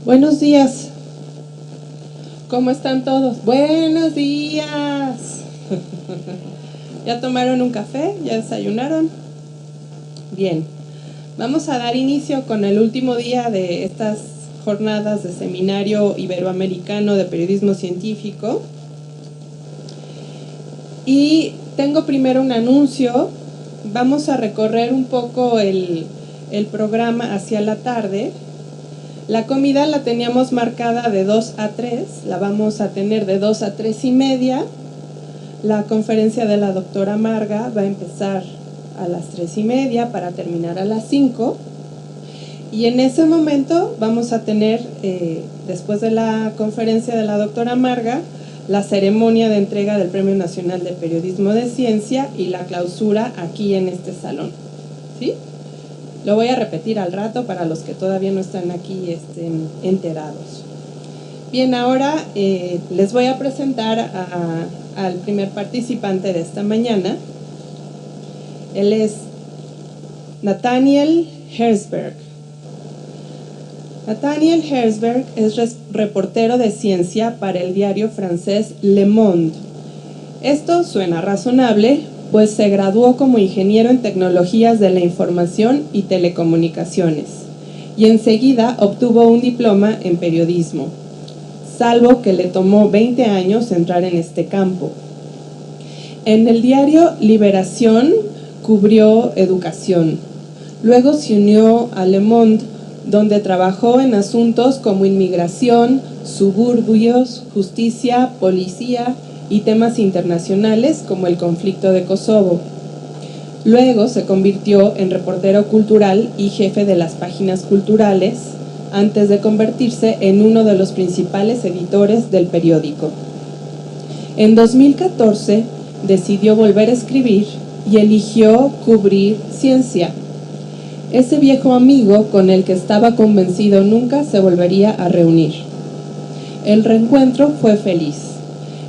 Buenos días. ¿Cómo están todos? Buenos días. ¿Ya tomaron un café? ¿Ya desayunaron? Bien. Vamos a dar inicio con el último día de estas jornadas de Seminario Iberoamericano de Periodismo Científico. Y tengo primero un anuncio. Vamos a recorrer un poco el programa hacia la tarde. La comida la teníamos marcada de 2 a 3, la vamos a tener de 2 a 3 y media. La conferencia de la doctora Marga va a empezar a las 3 y media para terminar a las 5. Y en ese momento vamos a tener, después de la conferencia de la doctora Marga, la ceremonia de entrega del Premio Nacional de Periodismo de Ciencia y la clausura aquí en este salón. ¿Sí? Lo voy a repetir al rato para los que todavía no están aquí enterados. Bien, ahora les voy a presentar al primer participante de esta mañana. Él es Nathaniel Herzberg. Nathaniel Herzberg es reportero de ciencia para el diario francés Le Monde. Esto suena razonable, pues se graduó como ingeniero en tecnologías de la información y telecomunicaciones, y enseguida obtuvo un diploma en periodismo, salvo que le tomó 20 años entrar en este campo. En el diario Liberación cubrió educación, luego se unió a Le Monde, donde trabajó en asuntos como inmigración, suburbios, justicia, policía y temas internacionales como el conflicto de Kosovo. Luego se convirtió en reportero cultural y jefe de las páginas culturales, antes de convertirse en uno de los principales editores del periódico. En 2014 decidió volver a escribir y eligió cubrir Ciencia, ese viejo amigo con el que estaba convencido nunca se volvería a reunir. El reencuentro fue feliz.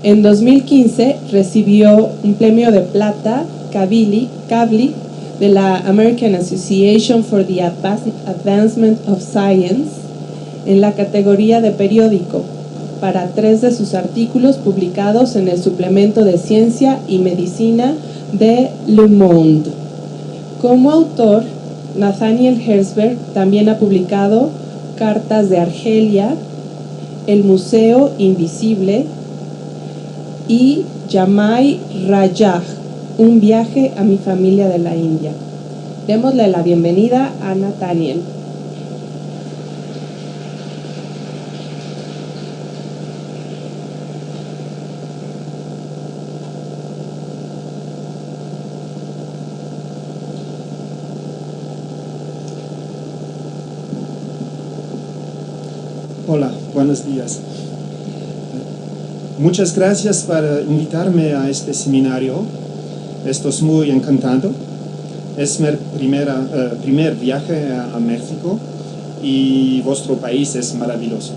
En 2015 recibió un premio de plata Kavli de la American Association for the Advancement of Science en la categoría de periódico para 3 de sus artículos publicados en el suplemento de Ciencia y Medicina de Le Monde. Como autor, Nathaniel Herzberg también ha publicado Cartas de Argelia, El Museo Invisible y Jamai Rajah, un viaje a mi familia de la India. Démosle la bienvenida a Nathaniel. Hola, buenos días. Muchas gracias por invitarme a este seminario. Estoy muy encantado. Es mi primer viaje a México y vuestro país es maravilloso.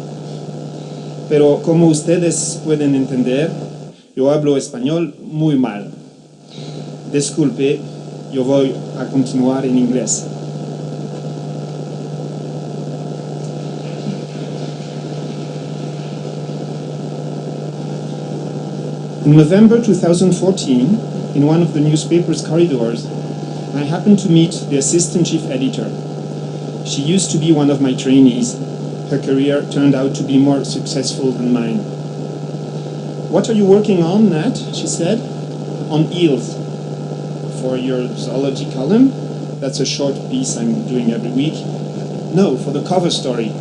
Pero como ustedes pueden entender, yo hablo español muy mal. Disculpe, yo voy a continuar en inglés. In November 2014, in one of the newspaper's corridors, I happened to meet the assistant chief editor. She used to be one of my trainees. Her career turned out to be more successful than mine. "What are you working on, Nat?" she said. "On eels." "For your zoology column?" "That's a short piece I'm doing every week." "No, for the cover story."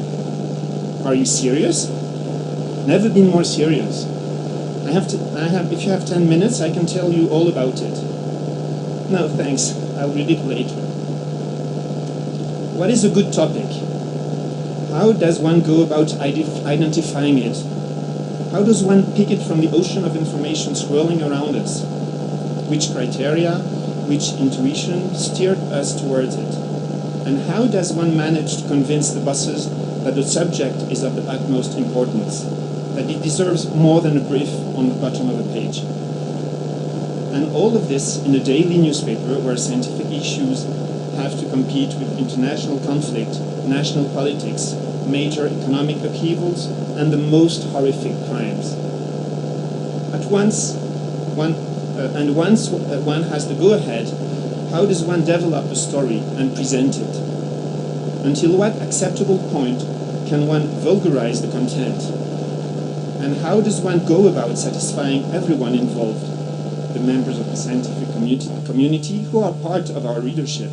"Are you serious?" "Never been more serious. If you have 10 minutes, I can tell you all about it." "No, thanks. I'll read it later." What is a good topic? How does one go about identifying it? How does one pick it from the ocean of information swirling around us? Which criteria, which intuition steered us towards it? And how does one manage to convince the bosses that the subject is of the utmost importance, that it deserves more than a brief on the bottom of a page? And all of this in a daily newspaper where scientific issues have to compete with international conflict, national politics, major economic upheavals, and the most horrific crimes. Once one has the go-ahead, how does one develop a story and present it? Until what acceptable point can one vulgarize the content? And how does one go about satisfying everyone involved, the members of the scientific community who are part of our readership,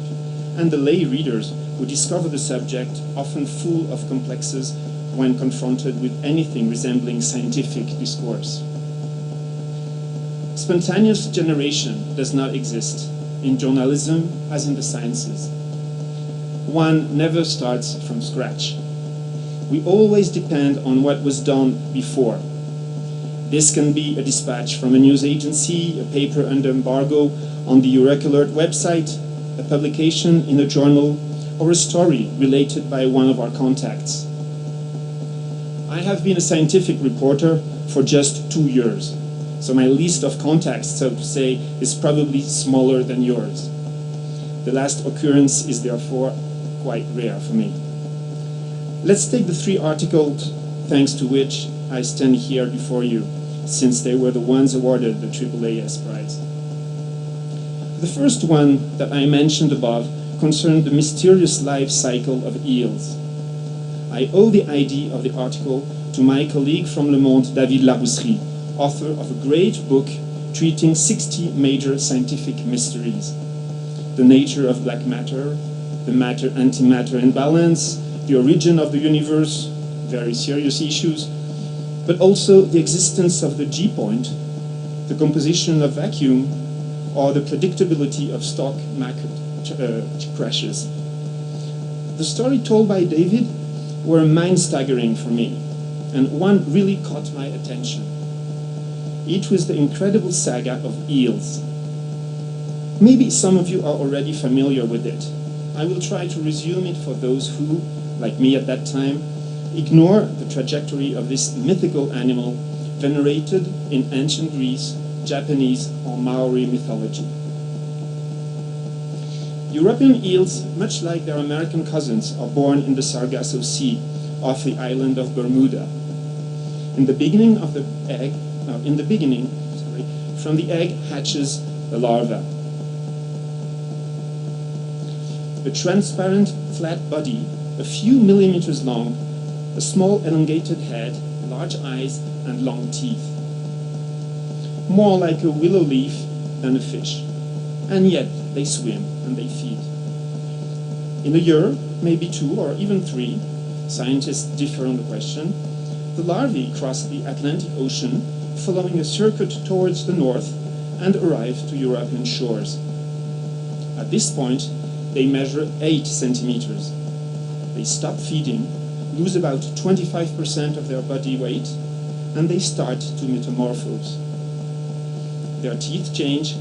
and the lay readers who discover the subject often full of complexes when confronted with anything resembling scientific discourse? Spontaneous generation does not exist in journalism as in the sciences. One never starts from scratch. We always depend on what was done before. This can be a dispatch from a news agency, a paper under embargo on the Eureka-Alert website, a publication in a journal, or a story related by one of our contacts. I have been a scientific reporter for just 2 years, so my list of contacts, so to say, is probably smaller than yours. The last occurrence is therefore quite rare for me. Let's take the 3 articles thanks to which I stand here before you, since they were the ones awarded the AAAS prize. The first one that I mentioned above concerned the mysterious life cycle of eels. I owe the idea of the article to my colleague from Le Monde, David Larousserie, author of a great book treating 60 major scientific mysteries. The nature of black matter, the matter-antimatter imbalance, the origin of the universe, very serious issues, but also the existence of the G-point, the composition of vacuum, or the predictability of stock market crashes. The story told by David were mind-staggering for me, and one really caught my attention. It was the incredible saga of eels. Maybe some of you are already familiar with it. I will try to resume it for those who, like me at that time, ignore the trajectory of this mythical animal venerated in ancient Greece, Japanese, or Maori mythology. European eels, much like their American cousins, are born in the Sargasso Sea off the island of Bermuda. From the beginning, from the egg hatches the larva. A transparent, flat body, a few millimeters long, a small elongated head, large eyes, and long teeth. More like a willow leaf than a fish. And yet, they swim and they feed. In a year, maybe 2 or even 3, scientists differ on the question, the larvae cross the Atlantic Ocean, following a circuit towards the north, and arrive to European shores. At this point, they measure 8 centimeters. They stop feeding, lose about 25% of their body weight, and they start to metamorphose. Their teeth change,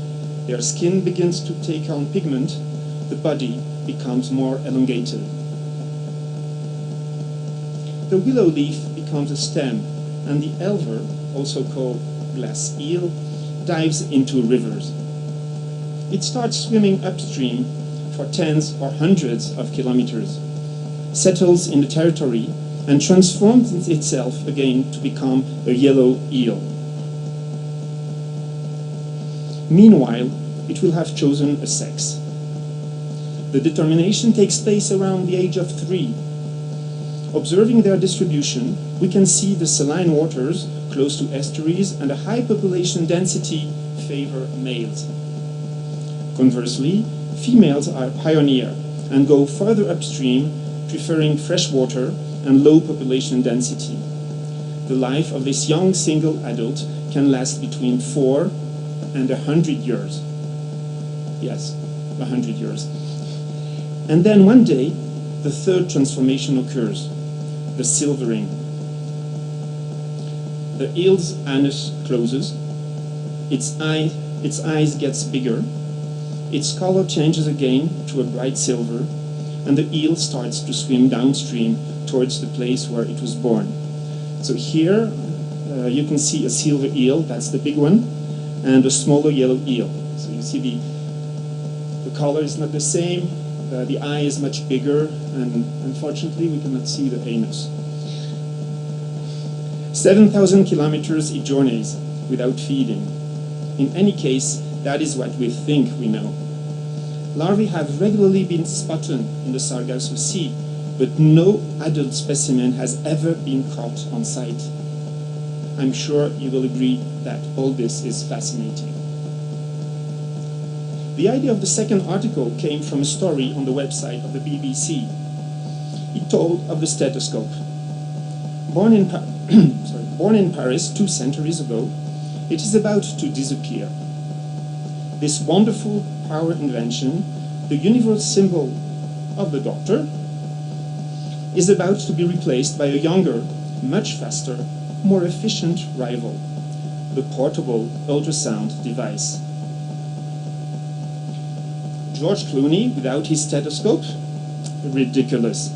their skin begins to take on pigment, the body becomes more elongated. The willow leaf becomes a stem, and the elver, also called glass eel, dives into rivers. It starts swimming upstream for tens or hundreds of kilometers, settles in the territory, and transforms itself again to become a yellow eel. Meanwhile, it will have chosen a sex. The determination takes place around the age of 3. Observing their distribution, we can see the saline waters close to estuaries and a high population density favor males. Conversely, females are pioneer and go further upstream, preferring fresh water and low population density. The life of this young single adult can last between 4 and 100 years. Yes, 100 years. And then one day, the third transformation occurs, the silvering. The eel's anus closes, its eyes gets bigger, its color changes again to a bright silver, and the eel starts to swim downstream towards the place where it was born. So here you can see a silver eel, that's the big one, and a smaller yellow eel. So you see the color is not the same, the eye is much bigger, and unfortunately we cannot see the anus. 7,000 kilometers it journeys without feeding. In any case, that is what we think we know. Larvae have regularly been spotted in the Sargasso Sea, but no adult specimen has ever been caught on site. I'm sure you will agree that all this is fascinating. The idea of the second article came from a story on the website of the BBC. It told of the stethoscope. Born in Paris 2 centuries ago, it is about to disappear. This wonderful power invention, the universal symbol of the doctor, is about to be replaced by a younger, much faster, more efficient rival, the portable ultrasound device. George Clooney without his stethoscope? Ridiculous.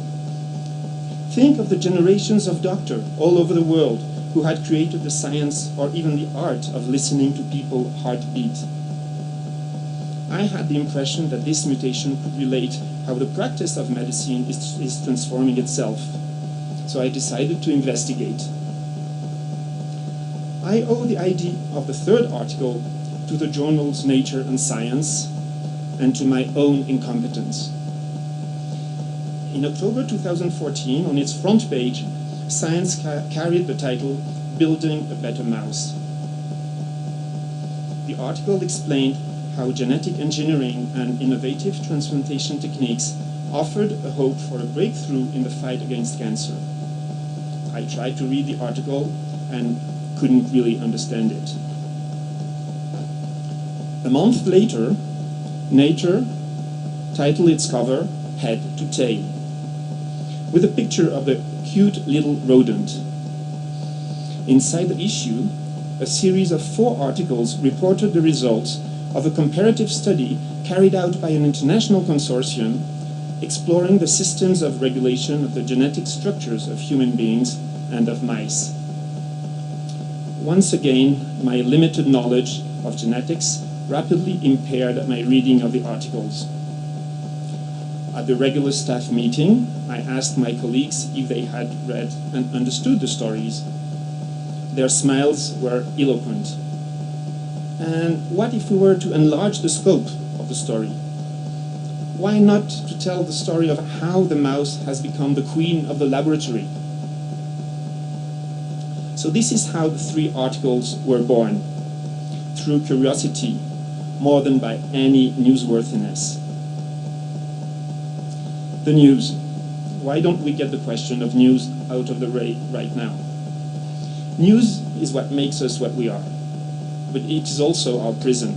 Think of the generations of doctors all over the world who had created the science or even the art of listening to people's heartbeat. I had the impression that this mutation could relate how the practice of medicine is transforming itself. So I decided to investigate. I owe the idea of the third article to the journals Nature and Science and to my own incompetence. In October 2014, on its front page, Science carried the title, Building a Better Mouse. The article explained how genetic engineering and innovative transplantation techniques offered a hope for a breakthrough in the fight against cancer. I tried to read the article and couldn't really understand it. A month later, Nature titled its cover Head to Tail, with a picture of the cute little rodent. Inside the issue, a series of 4 articles reported the results of a comparative study carried out by an international consortium exploring the systems of regulation of the genetic structures of human beings and of mice. Once again, my limited knowledge of genetics rapidly impaired my reading of the articles. At the regular staff meeting, I asked my colleagues if they had read and understood the stories. Their smiles were eloquent. And what if we were to enlarge the scope of the story? Why not to tell the story of how the mouse has become the queen of the laboratory? So this is how the 3 articles were born, through curiosity, more than by any newsworthiness. The news. Why don't we get the question of news out of the way right now? News is what makes us what we are, but it is also our prison.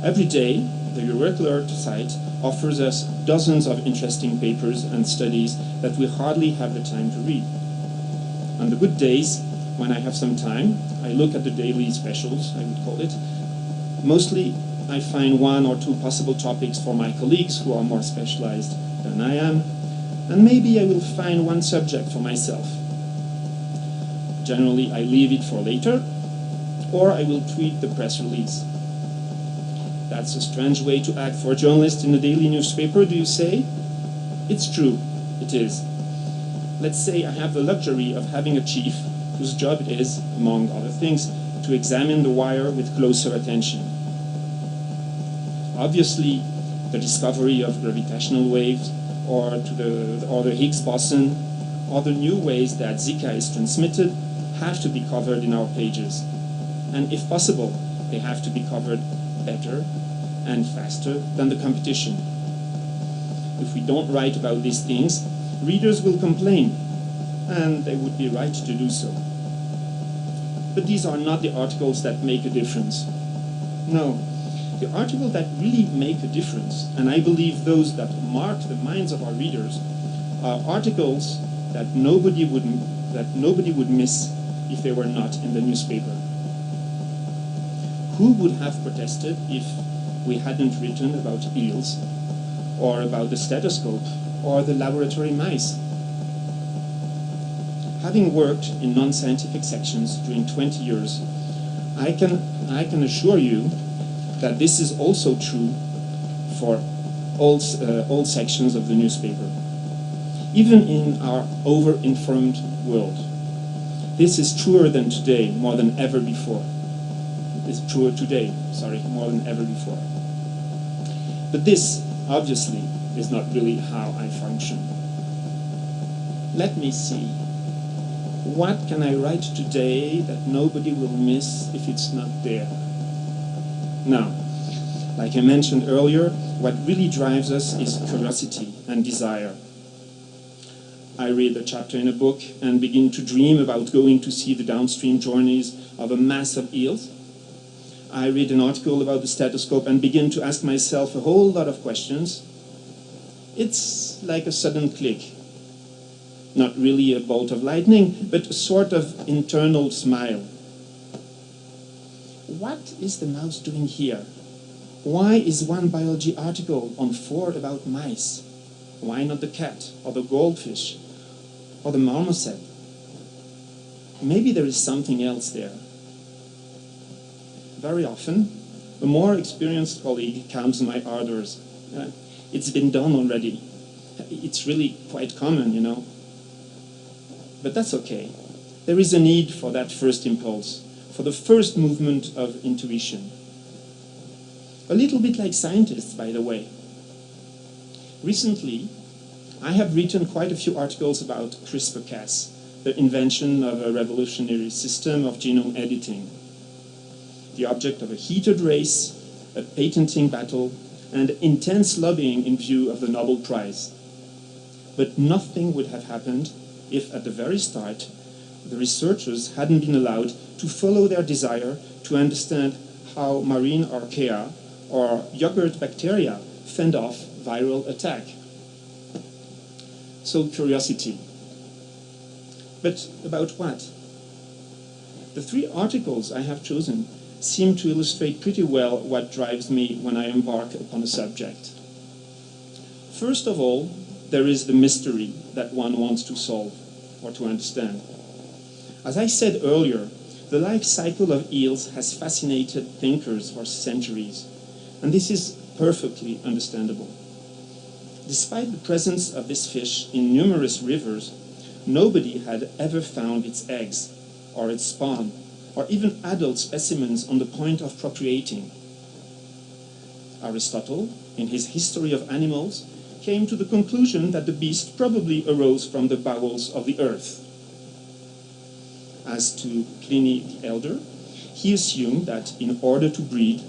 Every day, the Iberoamericano site offers us dozens of interesting papers and studies that we hardly have the time to read. On the good days, when I have some time, I look at the daily specials, I would call it. Mostly, I find 1 or 2 possible topics for my colleagues who are more specialized than I am, and maybe I will find 1 subject for myself. Generally, I leave it for later, or I will tweet the press release. That's a strange way to act for a journalist in a daily newspaper, do you say? It's true, it is. Let's say I have the luxury of having a chief whose job it is, among other things, to examine the wire with closer attention. Obviously, the discovery of gravitational waves, or the Higgs boson, or the new ways that Zika is transmitted, have to be covered in our pages. And if possible, they have to be covered better and faster than the competition. If we don't write about these things, readers will complain, and they would be right to do so. But these are not the articles that make a difference. No, the articles that really make a difference, and I believe those that mark the minds of our readers, are articles that nobody would miss if they were not in the newspaper. Who would have protested if we hadn't written about eels, or about the stethoscope, or the laboratory mice? Having worked in non-scientific sections during 20 years, I can assure you that this is also true for all sections of the newspaper. Even in our over-informed world, this is truer than today, more than ever before. It's truer today, more than ever before. But this, obviously, is not really how I function. Let me see. What can I write today that nobody will miss if it's not there? Now, like I mentioned earlier, what really drives us is curiosity and desire. I read a chapter in a book and begin to dream about going to see the downstream journeys of a mass of eels. I read an article about the Estetoscopio and begin to ask myself a whole lot of questions. It's like a sudden click. Not really a bolt of lightning, but a sort of internal smile. What is the mouse doing here? Why is one biology article on 4 about mice? Why not the cat, or the goldfish, or the marmoset? Maybe there is something else there. Very often, a more experienced colleague calms my ardors. It's been done already. It's really quite common, you know. But that's okay. There is a need for that first impulse, for the first movement of intuition. A little bit like scientists, by the way. Recently, I have written quite a few articles about CRISPR-Cas, the invention of a revolutionary system of genome editing. The object of a heated race, a patenting battle, and intense lobbying in view of the Nobel Prize. But nothing would have happened if, at the very start, the researchers hadn't been allowed to follow their desire to understand how marine archaea or yogurt bacteria fend off viral attack. So curiosity. But about what? The 3 articles I have chosen seem to illustrate pretty well what drives me when I embark upon a subject. First of all, there is the mystery that one wants to solve or to understand. As I said earlier, the life cycle of eels has fascinated thinkers for centuries, and this is perfectly understandable. Despite the presence of this fish in numerous rivers, nobody had ever found its eggs, or its spawn, or even adult specimens on the point of procreating. Aristotle, in his History of Animals, came to the conclusion that the beast probably arose from the bowels of the earth. As to Pliny the Elder, he assumed that in order to breed,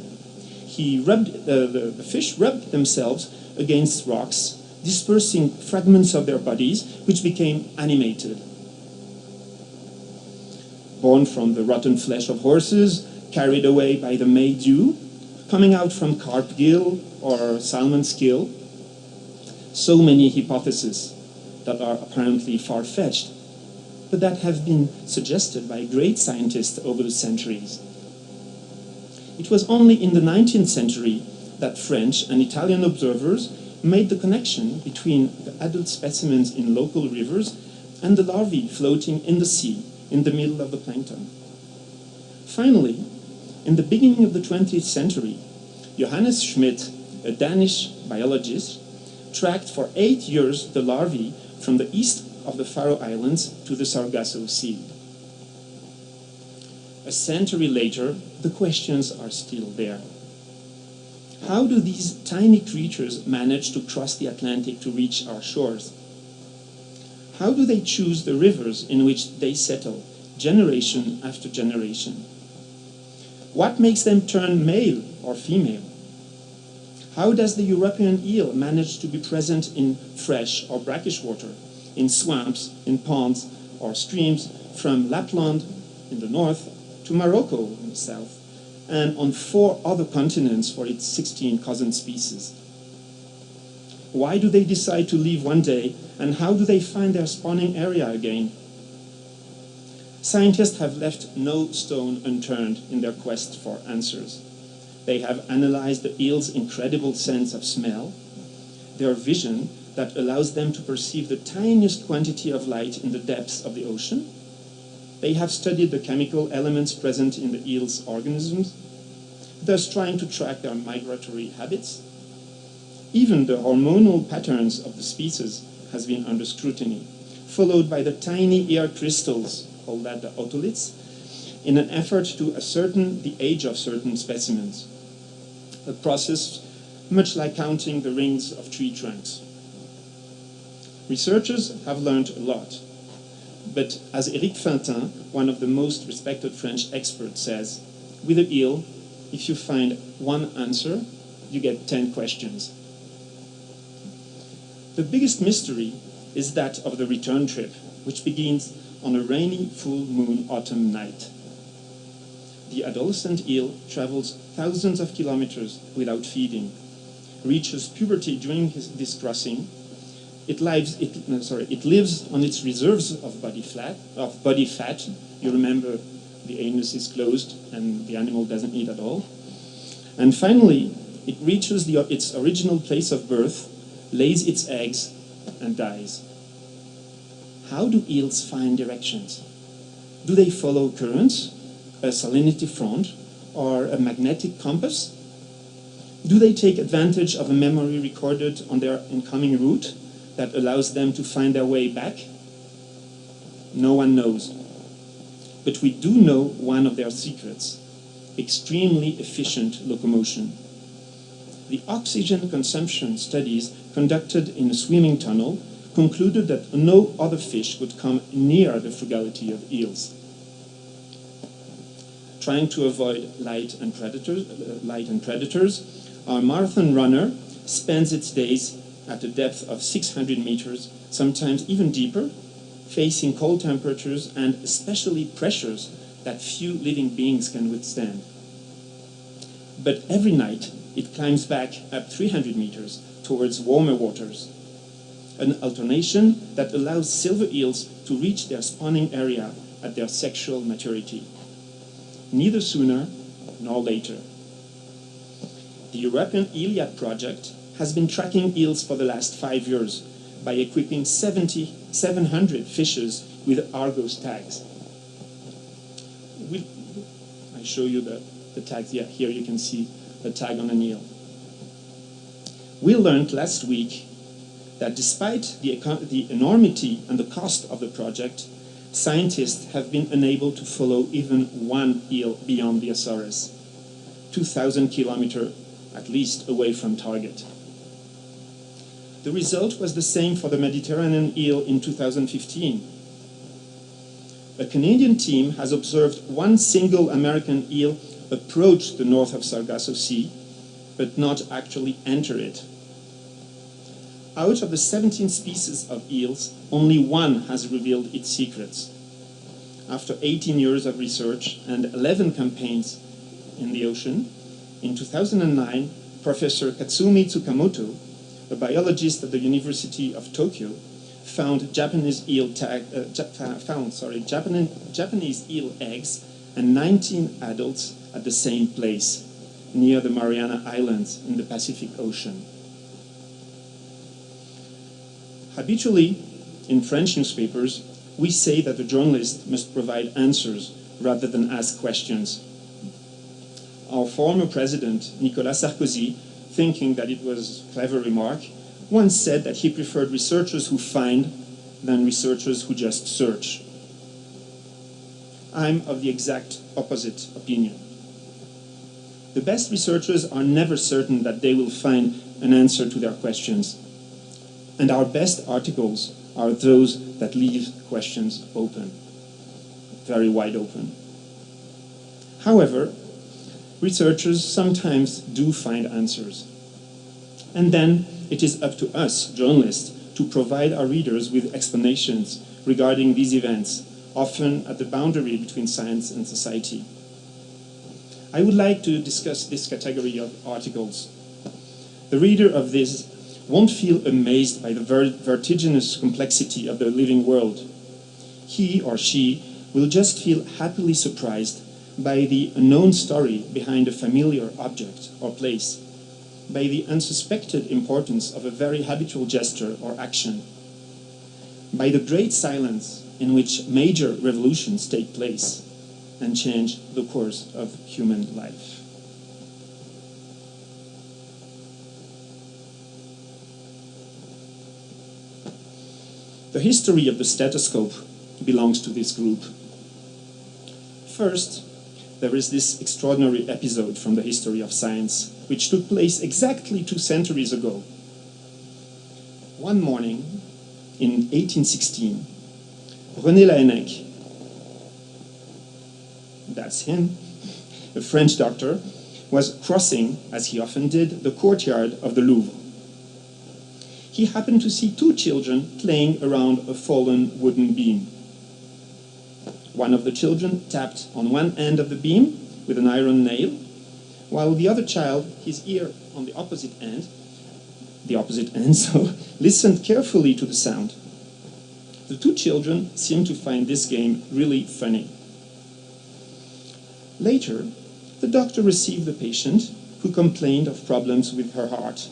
the fish rubbed themselves against rocks, dispersing fragments of their bodies, which became animated. Born from the rotten flesh of horses, carried away by the May dew, coming out from carp gill or salmon skill. So many hypotheses that are apparently far-fetched, but that have been suggested by great scientists over the centuries. It was only in the 19th century that French and Italian observers made the connection between the adult specimens in local rivers and the larvae floating in the sea in the middle of the plankton. Finally, in the beginning of the 20th century, Johannes Schmidt, a Danish biologist, tracked for 8 years the larvae from the east of the Faroe Islands to the Sargasso Sea. A century later, the questions are still there. How do these tiny creatures manage to cross the Atlantic to reach our shores? How do they choose the rivers in which they settle, generation after generation? What makes them turn male or female? How does the European eel manage to be present in fresh or brackish water, in swamps, in ponds or streams, from Lapland in the north to Morocco in the south, and on 4 other continents for its 16 cousin species? Why do they decide to leave one day, and how do they find their spawning area again? Scientists have left no stone unturned in their quest for answers. They have analyzed the eel's incredible sense of smell, their vision that allows them to perceive the tiniest quantity of light in the depths of the ocean. They have studied the chemical elements present in the eel's organisms, thus trying to track their migratory habits. Even the hormonal patterns of the species has been under scrutiny, followed by the tiny ear crystals, called that the otoliths, in an effort to ascertain the age of certain specimens, a process much like counting the rings of tree trunks. Researchers have learned a lot, but as Éric Fintin, one of the most respected French experts, says, with an eel, if you find one answer, you get 10 questions. The biggest mystery is that of the return trip, which begins on a rainy full moon autumn night. The adolescent eel travels thousands of kilometers without feeding, reaches puberty during this crossing. It lives on its reserves of body fat. You remember the anus is closed and the animal doesn't eat at all. And finally, it reaches its original place of birth, lays its eggs, and dies. How do eels find directions? Do they follow currents, a salinity front, or a magnetic compass? Do they take advantage of a memory recorded on their incoming route that allows them to find their way back? No one knows. But we do know one of their secrets: extremely efficient locomotion. The oxygen consumption studies conducted in a swimming tunnel concluded that no other fish would come near the frugality of eels. Trying to avoid light and predators, our marathon runner spends its days at a depth of 600 meters, sometimes even deeper, facing cold temperatures and especially pressures that few living beings can withstand. But every night, it climbs back up 300 meters towards warmer waters, an alternation that allows silver eels to reach their spawning area at their sexual maturity, neither sooner nor later. The European Iliad project has been tracking eels for the last 5 years by equipping 700 fishes with Argos tags. I show you the tags. Yeah, here you can see the tag on an eel. We learned last week that despite the enormity and the cost of the project, scientists have been unable to follow even one eel beyond the Azores, 2,000 kilometers at least away from target. The result was the same for the Mediterranean eel in 2015. A Canadian team has observed one single American eel approach the north of Sargasso Sea, but not actually enter it. Out of the 17 species of eels, only one has revealed its secrets. After 18 years of research and 11 campaigns in the ocean, in 2009, Professor Katsumi Tsukamoto, a biologist at the University of Tokyo, found Japanese eel eggs and 19 adults at the same place, near the Mariana Islands in the Pacific Ocean. Habitually, in French newspapers, we say that the journalist must provide answers rather than ask questions. Our former president, Nicolas Sarkozy, thinking that it was a clever remark, once said that he preferred researchers who find than researchers who just search. I'm of the exact opposite opinion. The best researchers are never certain that they will find an answer to their questions. And our best articles are those that leave questions open, very wide open. However, researchers sometimes do find answers. And then it is up to us, journalists, to provide our readers with explanations regarding these events, often at the boundary between science and society. I would like to discuss this category of articles. The reader of this won't feel amazed by the vertiginous complexity of the living world. He or she will just feel happily surprised by the unknown story behind a familiar object or place, by the unsuspected importance of a very habitual gesture or action, by the great silence in which major revolutions take place and change the course of human life. The history of the stethoscope belongs to this group. First, there is this extraordinary episode from the history of science, which took place exactly 2 centuries ago. One morning, in 1816, René Laennec, that's him, a French doctor, was crossing, as he often did, the courtyard of the Louvre. He happened to see 2 children playing around a fallen wooden beam. One of the children tapped on one end of the beam with an iron nail, while the other child, his ear on the opposite end, listened carefully to the sound. The 2 children seemed to find this game really funny. Later, the doctor received the patient who complained of problems with her heart.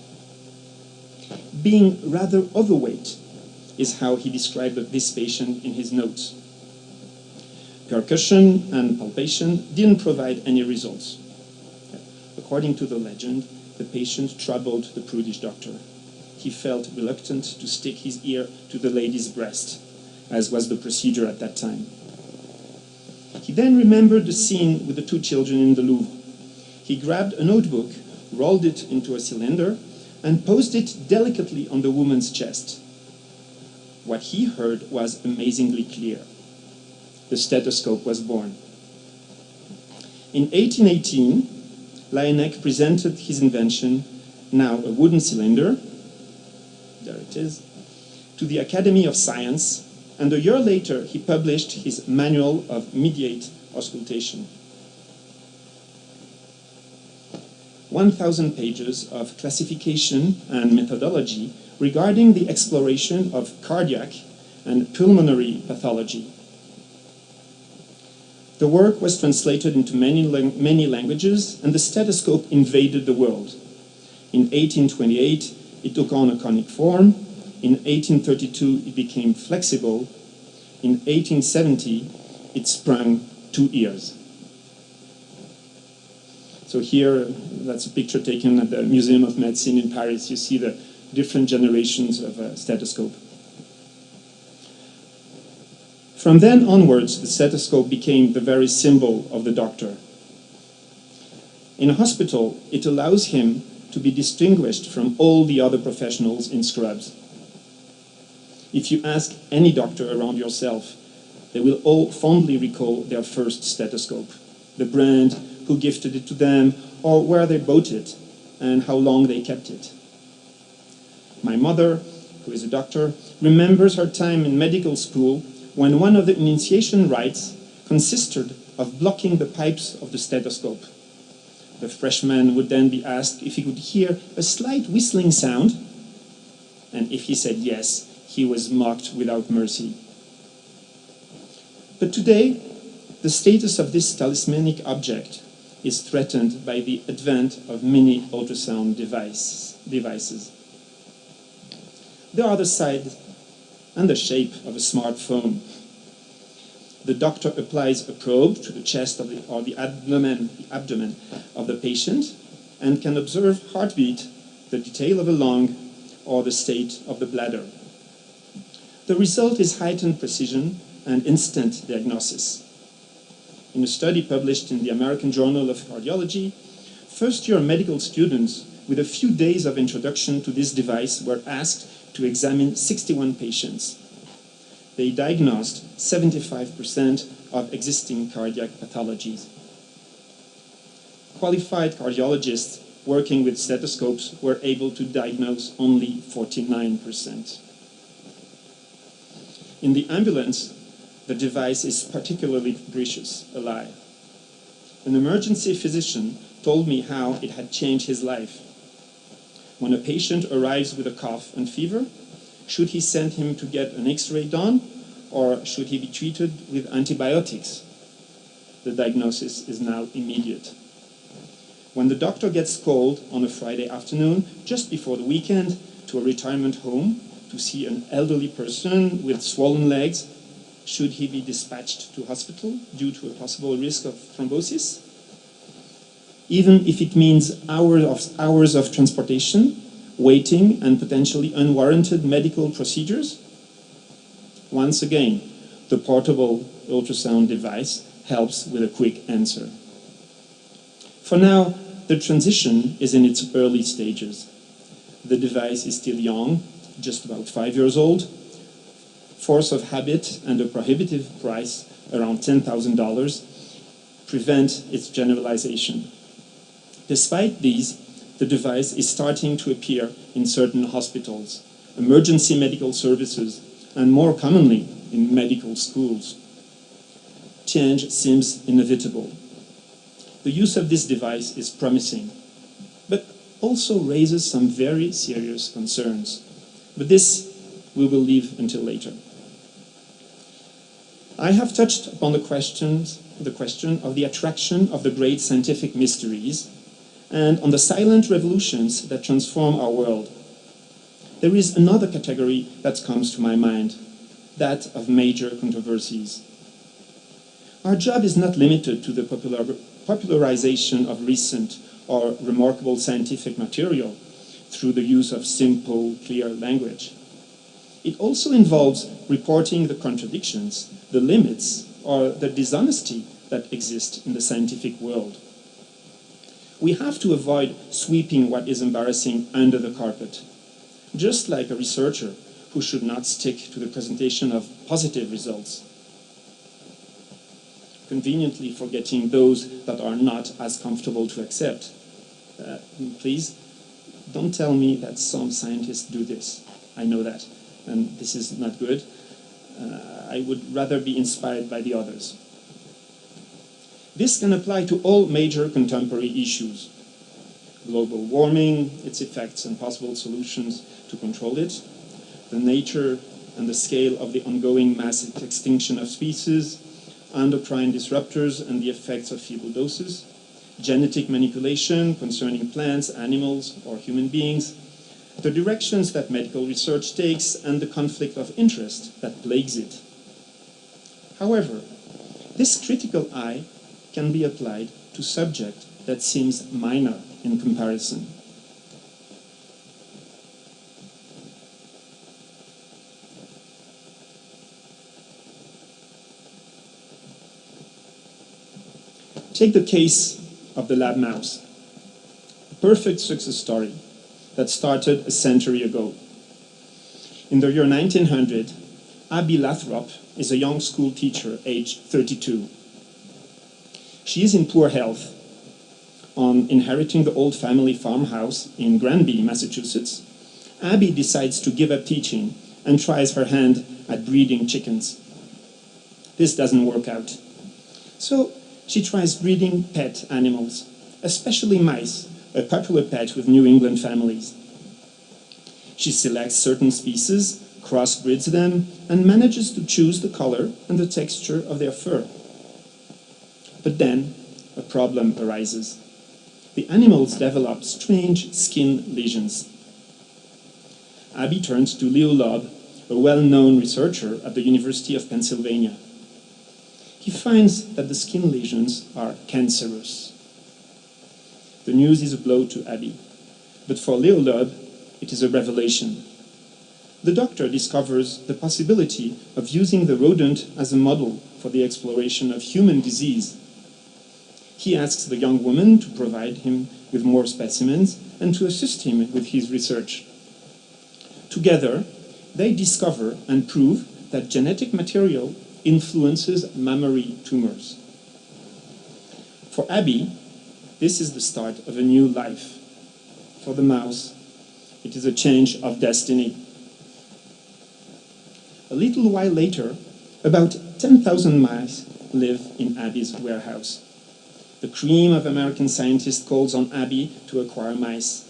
Being rather overweight is how he described this patient in his notes. Percussion and palpation didn't provide any results. According to the legend, the patient troubled the prudish doctor. He felt reluctant to stick his ear to the lady's breast, as was the procedure at that time. He then remembered the scene with the 2 children in the Louvre. He grabbed a notebook, rolled it into a cylinder, and posed it delicately on the woman's chest. What he heard was amazingly clear. The stethoscope was born. In 1818, Laennec presented his invention, now a wooden cylinder, there it is, to the Academy of Science, and a year later he published his Manual of Mediate Auscultation. 1,000 pages of classification and methodology regarding the exploration of cardiac and pulmonary pathology. The work was translated into many languages, and the stethoscope invaded the world. In 1828, it took on a conic form. In 1832, it became flexible. In 1870, it sprung 2 ears. So here, that's a picture taken at the Museum of Medicine in Paris. You see the different generations of a stethoscope. From then onwards, the stethoscope became the very symbol of the doctor. In a hospital, it allows him to be distinguished from all the other professionals in scrubs. If you ask any doctor around yourself, they will all fondly recall their first stethoscope, the brand, who gifted it to them, or where they bought it, and how long they kept it. My mother, who is a doctor, remembers her time in medical school when one of the initiation rites consisted of blocking the pipes of the stethoscope. The freshman would then be asked if he could hear a slight whistling sound, and if he said yes, he was mocked without mercy. But today, the status of this talismanic object is threatened by the advent of many ultrasound devices. They are the size and the shape of a smartphone. The doctor applies a probe to the chest or the abdomen of the patient and can observe heartbeat, the detail of a lung, or the state of the bladder. The result is heightened precision and instant diagnosis. In a study published in the American Journal of Cardiology, first-year medical students with a few days of introduction to this device were asked to examine 61 patients. They diagnosed 75% of existing cardiac pathologies. Qualified cardiologists working with stethoscopes were able to diagnose only 49%. In the ambulance, the device is particularly precious, alive. An emergency physician told me how it had changed his life. When a patient arrives with a cough and fever, should he send him to get an X-ray done, or should he be treated with antibiotics? The diagnosis is now immediate. When the doctor gets called on a Friday afternoon, just before the weekend, to a retirement home to see an elderly person with swollen legs, should he be dispatched to hospital due to a possible risk of thrombosis? Even if it means hours of transportation, waiting, and potentially unwarranted medical procedures? Once again, the portable ultrasound device helps with a quick answer. For now, the transition is in its early stages. The device is still young, just about 5 years old. Force of habit and a prohibitive price, around $10,000, prevent its generalization. Despite these, the device is starting to appear in certain hospitals, emergency medical services, and more commonly in medical schools. Change seems inevitable. The use of this device is promising, but also raises some very serious concerns. But this we will leave until later. I have touched upon the question of the attraction of the great scientific mysteries and on the silent revolutions that transform our world. There is another category that comes to my mind, that of major controversies. Our job is not limited to the popularization of recent or remarkable scientific material through the use of simple, clear language. It also involves reporting the contradictions, the limits, or the dishonesty that exist in the scientific world. We have to avoid sweeping what is embarrassing under the carpet, just like a researcher who should not stick to the presentation of positive results, conveniently forgetting those that are not as comfortable to accept. Please, don't tell me that some scientists do this. I know that, and this is not good. I would rather be inspired by the others. This can apply to all major contemporary issues. Global warming, its effects and possible solutions to control it, the nature and the scale of the ongoing mass extinction of species, endocrine disruptors and the effects of feeble doses, genetic manipulation concerning plants, animals, or human beings, the directions that medical research takes, and the conflict of interest that plagues it. However, this critical eye can be applied to subject that seems minor in comparison. Take the case of the lab mouse, a perfect success story that started a century ago. In the year 1900, Abby Lathrop is a young school teacher, aged 32. She is in poor health. On inheriting the old family farmhouse in Granby, Massachusetts, Abby decides to give up teaching and tries her hand at breeding chickens. This doesn't work out. So she tries breeding pet animals, especially mice, a popular pet with New England families. She selects certain species, crossbreeds them, and manages to choose the color and the texture of their fur. But then a problem arises. The animals develop strange skin lesions. Abby turns to Leo Loeb, a well-known researcher at the University of Pennsylvania. He finds that the skin lesions are cancerous. The news is a blow to Abby, but for Leo Loeb, it is a revelation. The doctor discovers the possibility of using the rodent as a model for the exploration of human disease. He asks the young woman to provide him with more specimens and to assist him with his research. Together, they discover and prove that genetic material influences mammary tumors. For Abby, this is the start of a new life. For the mouse, it is a change of destiny. A little while later, about 10,000 mice live in Abby's warehouse. The cream of American scientists calls on Abby to acquire mice,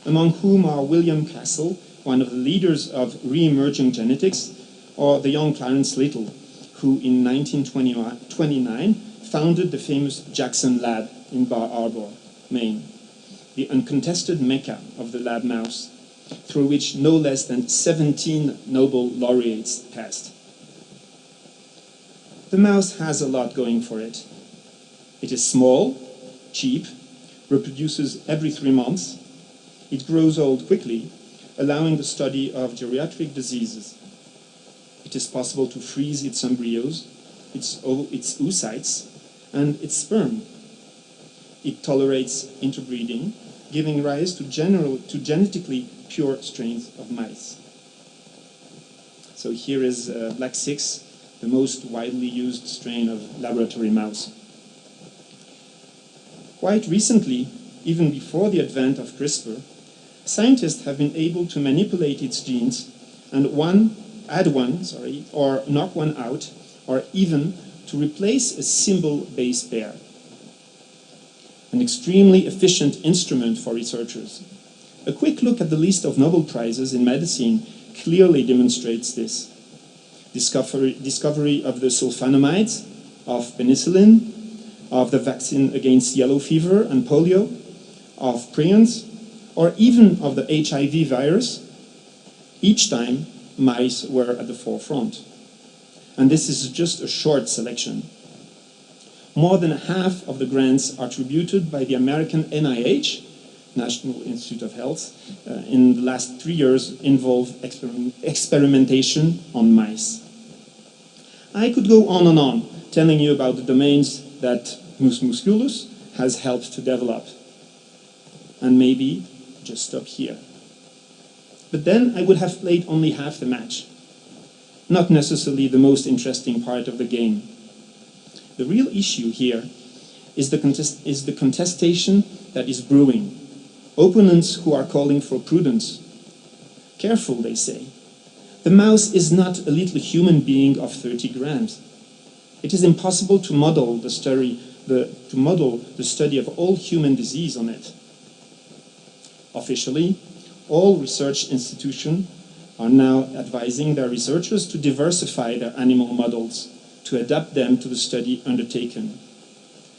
among whom are William Castle, one of the leaders of re-emerging genetics, or the young Clarence Little, who in 1929 founded the famous Jackson Lab in Bar Harbor, Maine, the uncontested mecca of the lab mouse, through which no less than 17 Nobel laureates passed. The mouse has a lot going for it. It is small, cheap, reproduces every 3 months. It grows old quickly, allowing the study of geriatric diseases. It is possible to freeze its embryos, its oocytes, and its sperm. It tolerates interbreeding, giving rise to genetically pure strains of mice. So here is Black 6, the most widely used strain of laboratory mouse. Quite recently, even before the advent of CRISPR, scientists have been able to manipulate its genes and add one, or knock one out, or even to replace a symbol base pair. An extremely efficient instrument for researchers. A quick look at the list of Nobel Prizes in medicine clearly demonstrates this. Discovery of the sulfonamides, of penicillin, of the vaccine against yellow fever and polio, of prions, or even of the HIV virus. Each time, mice were at the forefront. And this is just a short selection. More than half of the grants attributed by the American NIH, National Institute of Health, in the last 3 years involve experimentation on mice. I could go on and on, telling you about the domains that Mus musculus has helped to develop. And maybe just stop here. But then I would have played only half the match. Not necessarily the most interesting part of the game. The real issue here is the contestation that is brewing. Opponents who are calling for prudence. Careful, they say. The mouse is not a little human being of 30 grams. It is impossible to model the study of all human disease on it. Officially, all research institutions are now advising their researchers to diversify their animal models, to adapt them to the study undertaken.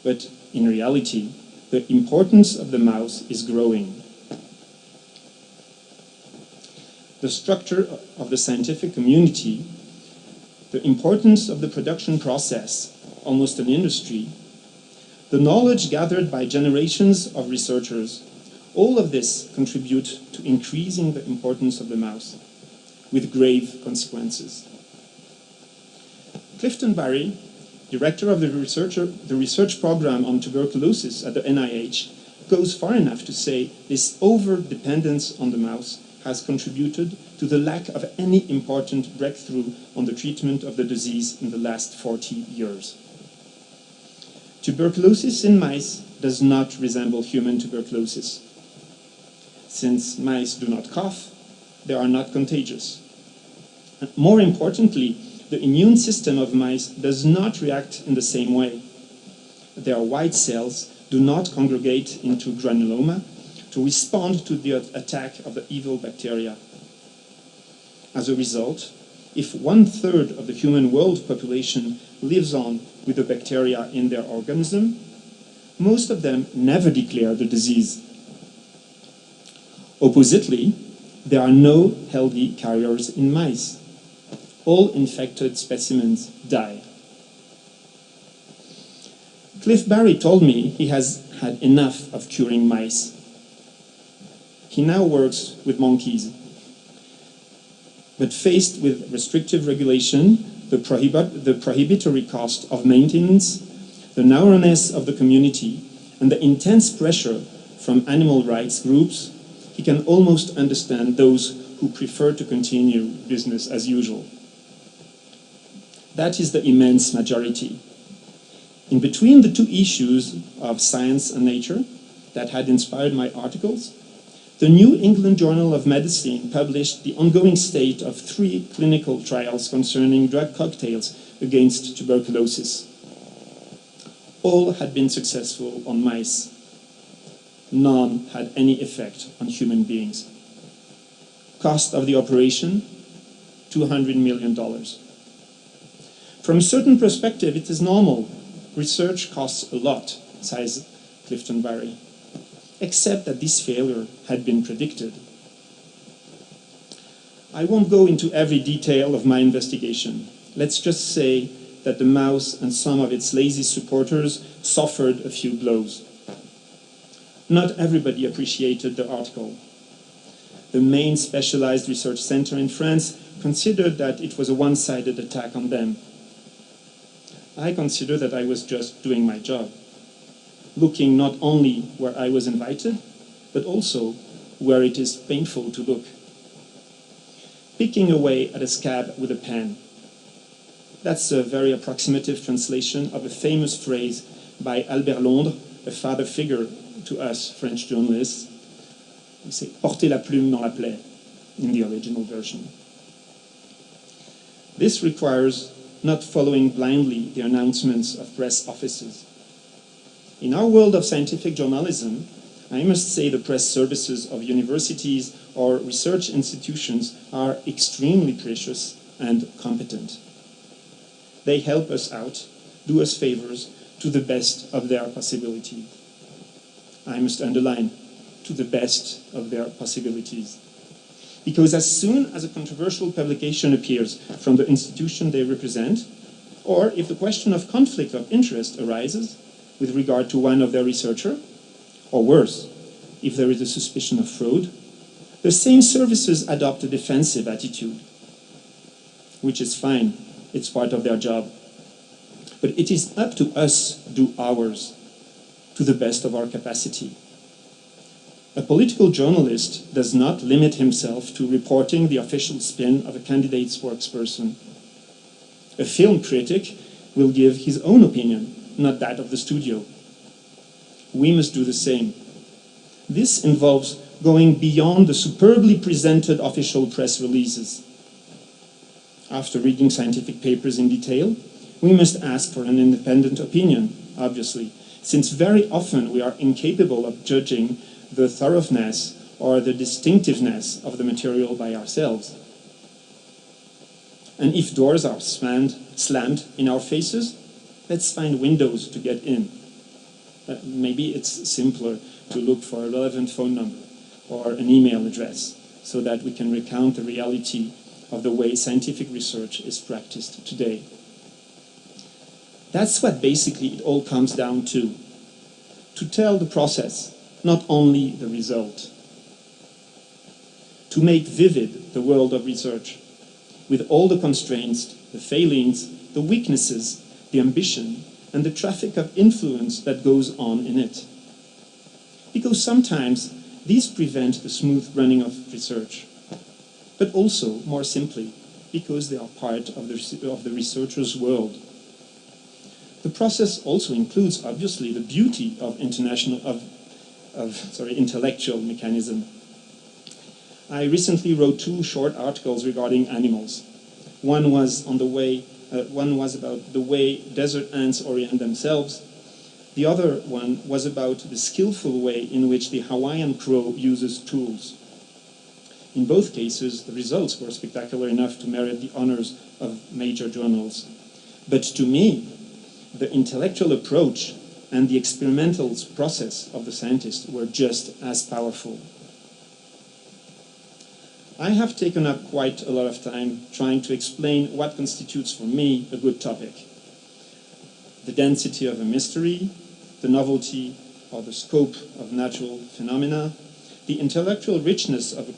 But in reality, the importance of the mouse is growing. The structure of the scientific community, the importance of the production process, almost an industry, the knowledge gathered by generations of researchers, all of this contribute to increasing the importance of the mouse, with grave consequences. Clifton Barry, director of the research program on tuberculosis at the NIH, goes far enough to say this over-dependence on the mouse has contributed to the lack of any important breakthrough on the treatment of the disease in the last 40 years. Tuberculosis in mice does not resemble human tuberculosis. Since mice do not cough, they are not contagious. And more importantly, the immune system of mice does not react in the same way. Their white cells do not congregate into granuloma to respond to the attack of the evil bacteria. As a result, if 1/3 of the human world population lives on with the bacteria in their organism, most of them never declare the disease. Oppositely, there are no healthy carriers in mice. All infected specimens die. Cliff Barry told me he has had enough of curing mice. He now works with monkeys. But faced with restrictive regulation, the prohibitory cost of maintenance, the narrowness of the community, and the intense pressure from animal rights groups, he can almost understand those who prefer to continue business as usual. That is the immense majority. In between the two issues of science and nature that had inspired my articles, the New England Journal of Medicine published the ongoing state of 3 clinical trials concerning drug cocktails against tuberculosis. All had been successful on mice. None had any effect on human beings. Cost of the operation, $200 million. From a certain perspective, it is normal. Research costs a lot, says Clifton Barry, except that this failure had been predicted. I won't go into every detail of my investigation. Let's just say that the mouse and some of its lazy supporters suffered a few blows. Not everybody appreciated the article. The main specialized research center in France considered that it was a one-sided attack on them. I consider that I was just doing my job, looking not only where I was invited, but also where it is painful to look. Picking away at a scab with a pen. That's a very approximative translation of a famous phrase by Albert Londres, a father figure to us French journalists. We say, porter la plume dans la plaie, in the original version. This requires not following blindly the announcements of press offices. In our world of scientific journalism, I must say the press services of universities or research institutions are extremely precious and competent. They help us out, do us favors, to the best of their possibility. I must underline, to the best of their possibilities. Because as soon as a controversial publication appears from the institution they represent, or if the question of conflict of interest arises with regard to one of their researchers, or worse, if there is a suspicion of fraud, the same services adopt a defensive attitude, which is fine, it's part of their job. But it is up to us to do ours, to the best of our capacity. A political journalist does not limit himself to reporting the official spin of a candidate spokesperson. A film critic will give his own opinion, not that of the studio. We must do the same. This involves going beyond the superbly presented official press releases. After reading scientific papers in detail, we must ask for an independent opinion, obviously, since very often we are incapable of judging the thoroughness or the distinctiveness of the material by ourselves. And if doors are slammed in our faces, let's find windows to get in. Maybe it's simpler to look for a relevant phone number or an email address so that we can recount the reality of the way scientific research is practiced today. That's what basically it all comes down to tell the process, not only the result. To make vivid the world of research, with all the constraints, the failings, the weaknesses, the ambition, and the traffic of influence that goes on in it. Because sometimes these prevent the smooth running of research, but also, more simply, because they are part of the researcher's world. The process also includes, obviously, the beauty of intellectual mechanism. I recently wrote 2 short articles regarding animals. One was about the way desert ants orient themselves. The other one was about the skillful way in which the Hawaiian crow uses tools. In both cases, the results were spectacular enough to merit the honors of major journals. But to me, the intellectual approach and the experimental process of the scientist were just as powerful. I have taken up quite a lot of time trying to explain what constitutes for me a good topic. The density of a mystery, the novelty or the scope of natural phenomena, the intellectual richness of a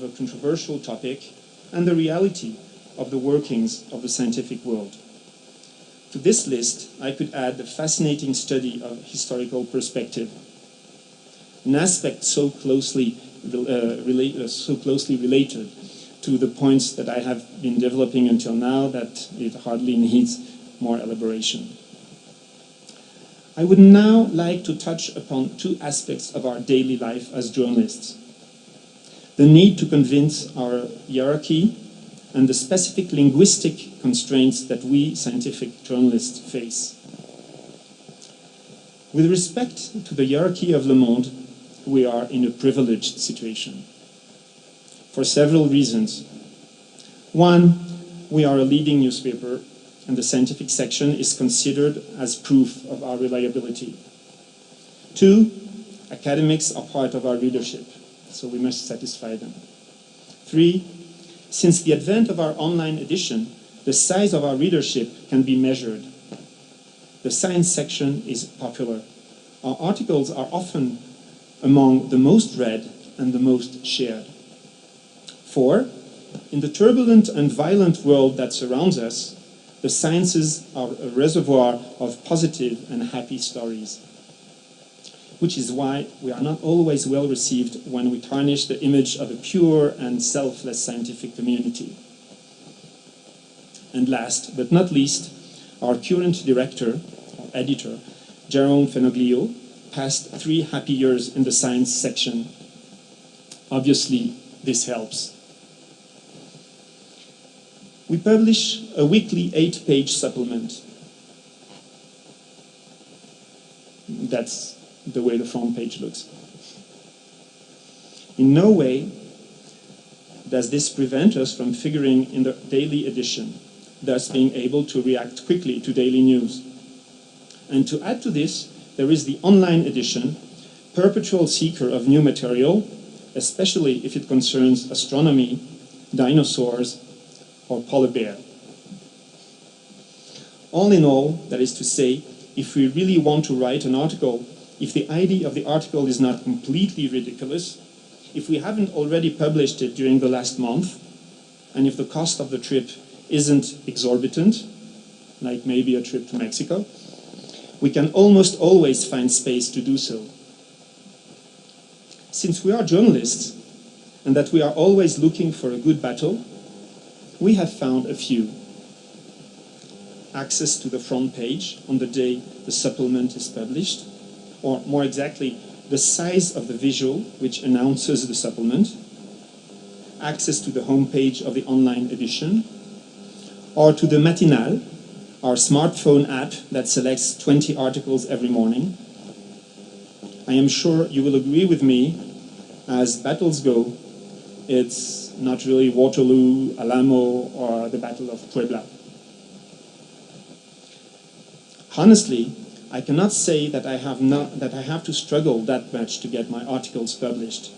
controversial topic, and the reality of the workings of the scientific world. To this list, I could add the fascinating study of historical perspective, an aspect so closely related to the points that I have been developing until now that it hardly needs more elaboration. I would now like to touch upon 2 aspects of our daily life as journalists: the need to convince our hierarchy and the specific linguistic constraints that we scientific journalists face. With respect to the hierarchy of Le Monde, we are in a privileged situation for several reasons. One, we are a leading newspaper and the scientific section is considered as proof of our reliability. 2, academics are part of our readership, so we must satisfy them. 3, since the advent of our online edition, the size of our readership can be measured. The science section is popular. Our articles are often among the most read and the most shared. 4, In the turbulent and violent world that surrounds us, the sciences are a reservoir of positive and happy stories, which is why we are not always well received when we tarnish the image of a pure and selfless scientific community. And last but not least, our current director, or editor, Jerome Fenoglio, passed 3 happy years in the science section. Obviously, this helps. We publish a weekly 8-page supplement. That's the way the front page looks. In no way does this prevent us from figuring in the daily edition, thus being able to react quickly to daily news. And to add to this, there is the online edition, perpetual seeker of new material, especially if it concerns astronomy, dinosaurs, or polar bear. All in all, that is to say, if we really want to write an article, if the idea of the article is not completely ridiculous, if we haven't already published it during the last month, and if the cost of the trip isn't exorbitant, like maybe a trip to Mexico, we can almost always find space to do so. Since we are journalists, and that we are always looking for a good battle, we have found a few. Access to the front page on the day the supplement is published, or more exactly, the size of the visual which announces the supplement, access to the homepage of the online edition, or to the Matinal, our smartphone app that selects 20 articles every morning. I am sure you will agree with me, as battles go, it's not really Waterloo, Alamo, or the Battle of Puebla. Honestly, I cannot say that I have to struggle that much to get my articles published.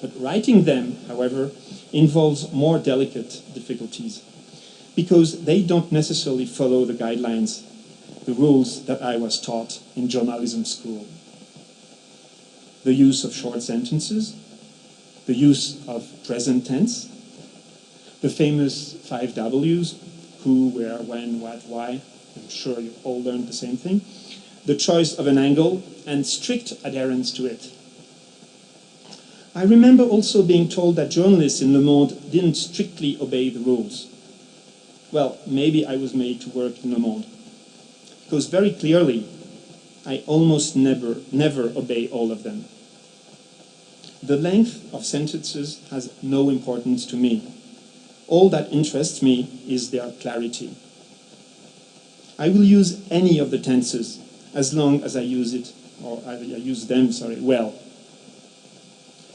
But writing them, however, involves more delicate difficulties, because they don't necessarily follow the guidelines, the rules that I was taught in journalism school. The use of short sentences, the use of present tense, the famous 5 W's, who, where, when, what, why. I'm sure you all learned the same thing. The choice of an angle and strict adherence to it. I remember also being told that journalists in Le Monde didn't strictly obey the rules. Well, maybe I was made to work in Le Monde, because very clearly, I almost never obey all of them. The length of sentences has no importance to me. All that interests me is their clarity. I will use any of the tenses as long as I use them well.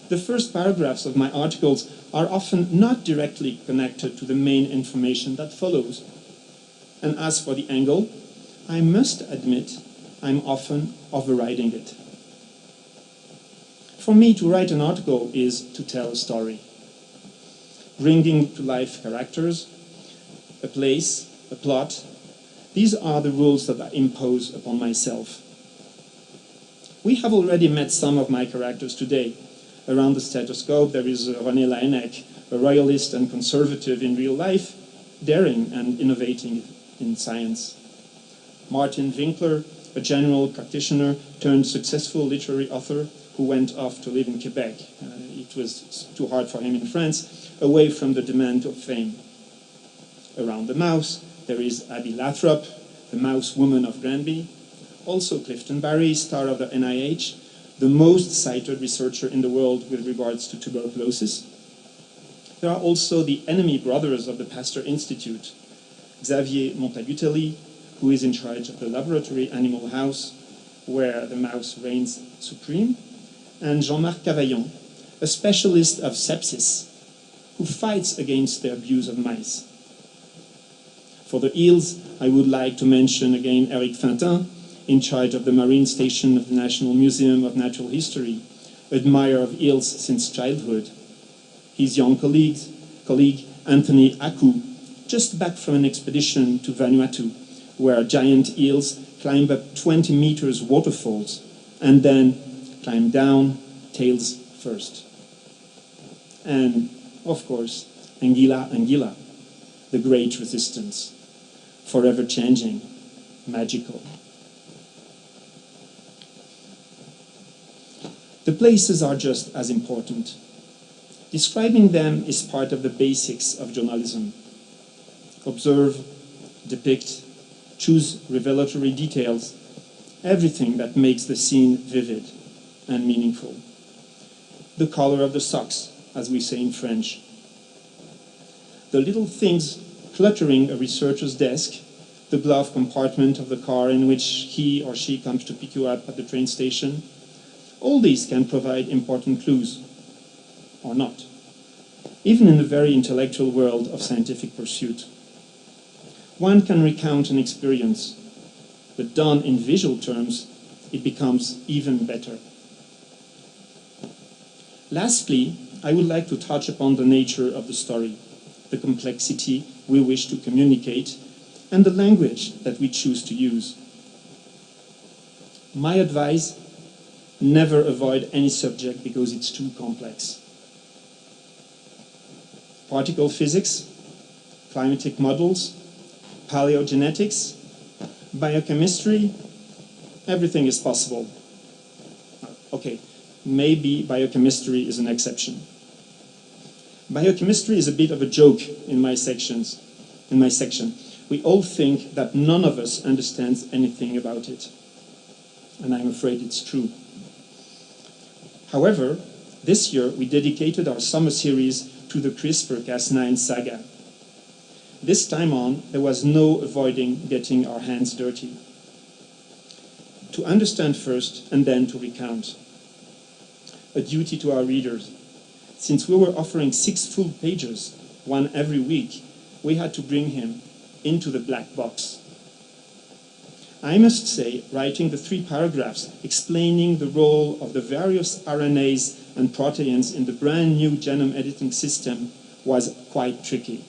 The first paragraphs of my articles are often not directly connected to the main information that follows. And as for the angle, I must admit I'm often overriding it. For me, to write an article is to tell a story. Bringing to life characters, a place, a plot. These are the rules that I impose upon myself. We have already met some of my characters today. Around the Estetoscopio, there is René Laennec, a royalist and conservative in real life, daring and innovating in science. Martin Winkler, a general practitioner turned successful literary author who went off to live in Quebec. It was too hard for him in France, away from the demand of fame. Around the mouse, there is Abby Lathrop, the mouse woman of Granby. Also Clifton Barry, star of the NIH, the most cited researcher in the world with regards to tuberculosis. There are also the enemy brothers of the Pasteur Institute, Xavier Montagutelli, who is in charge of the laboratory Animal House, where the mouse reigns supreme, and Jean-Marc Cavaillon, a specialist of sepsis, who fights against the abuse of mice. For the eels, I would like to mention again Eric Fintin, in charge of the Marine Station of the National Museum of Natural History, admirer of eels since childhood. His young colleague Anthony Aku, just back from an expedition to Vanuatu, where giant eels climb up 20 meters waterfalls and then climb down, tails first. And of course, Anguilla Anguilla, the great resistance, forever changing, magical. The places are just as important. Describing them is part of the basics of journalism. Observe, depict, choose revelatory details, everything that makes the scene vivid and meaningful. The color of the socks, as we say in French. The little things cluttering a researcher's desk, the glove compartment of the car in which he or she comes to pick you up at the train station, all these can provide important clues, or not, even in the very intellectual world of scientific pursuit. One can recount an experience, but done in visual terms, it becomes even better. Lastly, I would like to touch upon the nature of the story, the complexity we wish to communicate, and the language that we choose to use. My advice: never avoid any subject because it's too complex. Particle physics, climatic models, paleogenetics, biochemistry, everything is possible. Okay, maybe biochemistry is an exception. Biochemistry is a bit of a joke in my section. We all think that none of us understands anything about it. And I'm afraid it's true. However, this year we dedicated our summer series to the CRISPR-Cas9 saga. This time on, there was no avoiding getting our hands dirty. To understand first and then to recount. A duty to our readers. Since we were offering 6 full pages, one every week, we had to bring him into the black box. I must say, writing the 3 paragraphs explaining the role of the various RNAs and proteins in the brand new genome editing system was quite tricky.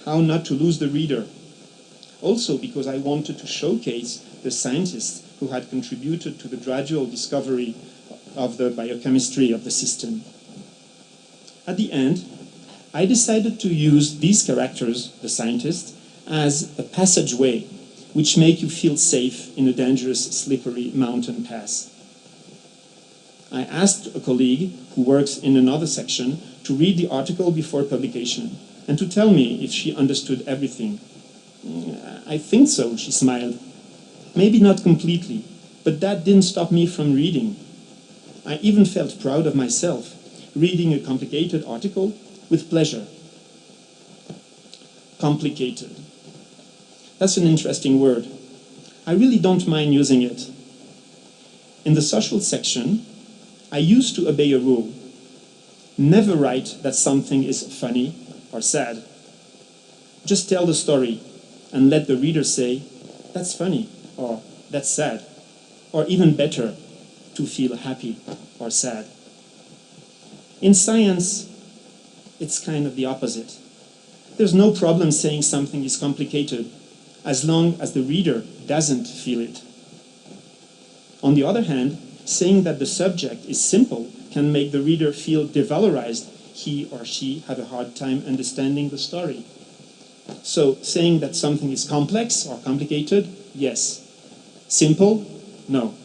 How not to lose the reader? Also because I wanted to showcase the scientists who had contributed to the gradual discovery of the biochemistry of the system. At the end, I decided to use these characters, the scientists, as a passageway which make you feel safe in a dangerous, slippery mountain pass. I asked a colleague who works in another section to read the article before publication and to tell me if she understood everything. I think so, she smiled. Maybe not completely, but that didn't stop me from reading. I even felt proud of myself, reading a complicated article with pleasure. Complicated. That's an interesting word. I really don't mind using it. In the social section, I used to obey a rule. Never write that something is funny or sad. Just tell the story and let the reader say, that's funny, or that's sad, or even better, to feel happy or sad. In science, it's kind of the opposite. There's no problem saying something is complicated as long as the reader doesn't feel it. On the other hand, saying that the subject is simple can make the reader feel devalorized. He or she have a hard time understanding the story. So saying that something is complex or complicated, yes. Simple, no.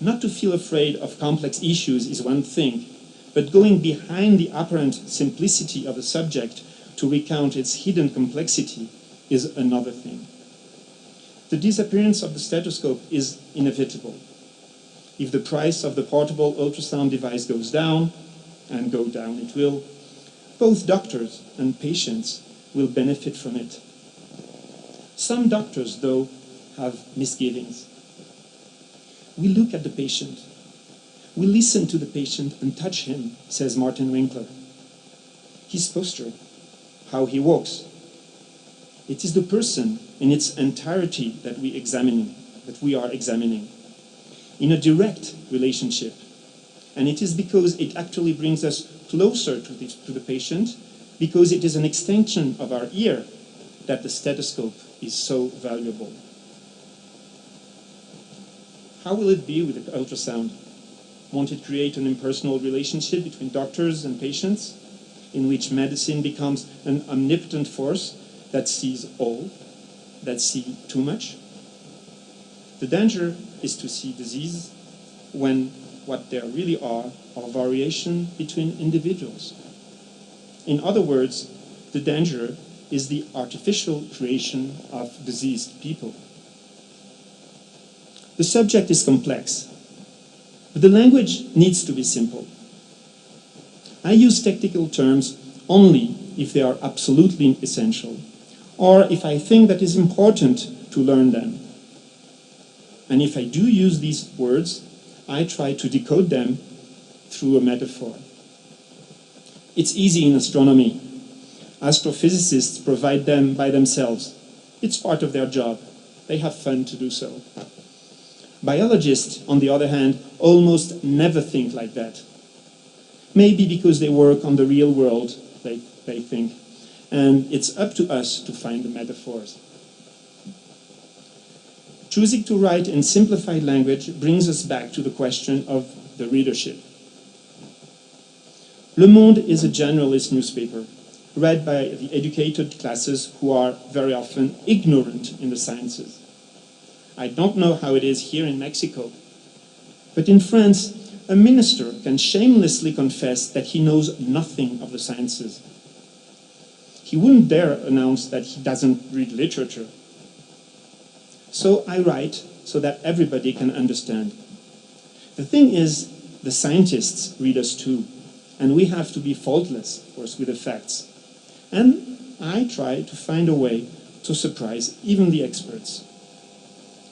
Not to feel afraid of complex issues is one thing, but going behind the apparent simplicity of a subject to recount its hidden complexity is another thing. The disappearance of the stethoscope is inevitable. If the price of the portable ultrasound device goes down, and go down it will, both doctors and patients will benefit from it. Some doctors, though, have misgivings. We look at the patient. We listen to the patient and touch him, says Martin Winkler. His posture, how he walks. It is the person in its entirety that we are examining, in a direct relationship. And it is because it actually brings us closer to the patient, because it is an extension of our ear, that the stethoscope is so valuable. How will it be with the ultrasound? wanted to create an impersonal relationship between doctors and patients, in which medicine becomes an omnipotent force that sees all, that sees too much. The danger is to see disease when what there really are variation between individuals. In other words, the danger is the artificial creation of diseased people. The subject is complex, but the language needs to be simple. I use technical terms only if they are absolutely essential, or if I think that it is important to learn them. And if I do use these words, I try to decode them through a metaphor. It's easy in astronomy. Astrophysicists provide them by themselves. It's part of their job. They have fun to do so. Biologists, on the other hand, almost never think like that. Maybe because they work on the real world, they think, and it's up to us to find the metaphors. Choosing to write in simplified language brings us back to the question of the readership. Le Monde is a generalist newspaper, read by the educated classes who are very often ignorant in the sciences. I don't know how it is here in Mexico, but in France, a minister can shamelessly confess that he knows nothing of the sciences. He wouldn't dare announce that he doesn't read literature. So I write so that everybody can understand. The thing is, the scientists read us too, and we have to be faultless, of course, with the facts. And I try to find a way to surprise even the experts.